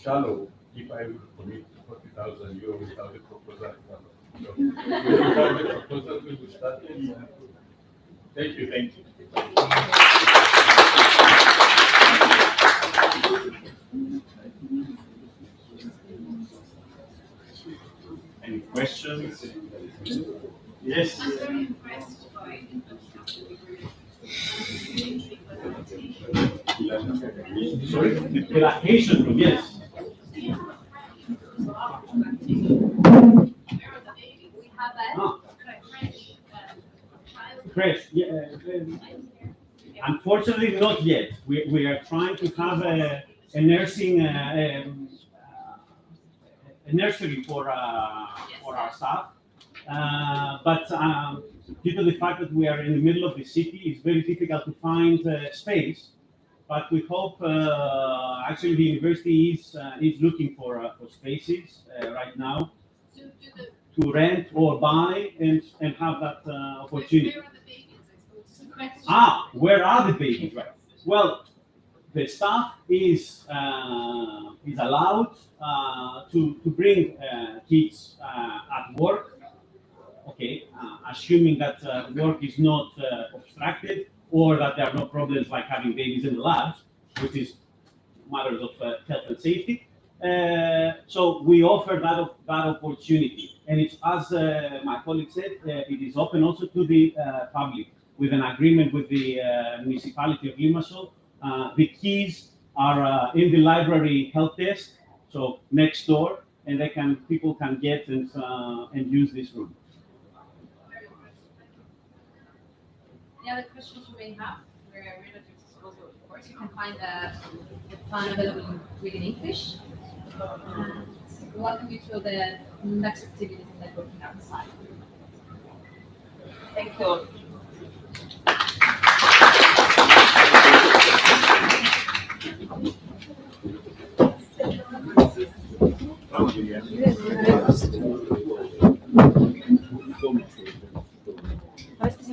shallow if I would commit 40,000 euros without a proposal. So, without the proposal, we will start. Thank you. Thank you. Any questions? Yes. I'm very impressed by Sorry, the lactation room, yes. Crash, yeah. Unfortunately, not yet. We are trying to have a nursing a nursery for our staff, but due to the fact that we are in the middle of the city, it's very difficult to find space. But we hope actually the university is looking for spaces right now to rent or buy and have that opportunity. Where are the babies? Right. Well, the staff is allowed to bring kids at work. Okay, assuming that work is not obstructed or that there are no problems like having babies in the labs, which is matters of health and safety. So we offer that opportunity, and it's as my colleague said, it is open also to the public with an agreement with the municipality of Limassol. The keys are in the library help desk, so next door, and people can get and use this room. Any other questions you may have? We're ready to disposal, of course. You can find the plan available in English. And we welcome you to the next activity that we're working outside. Thank you all.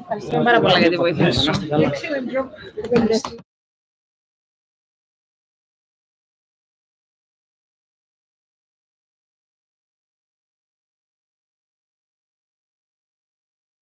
Ευχαριστούμε πάρα πολλά για τη βοήθεια σου.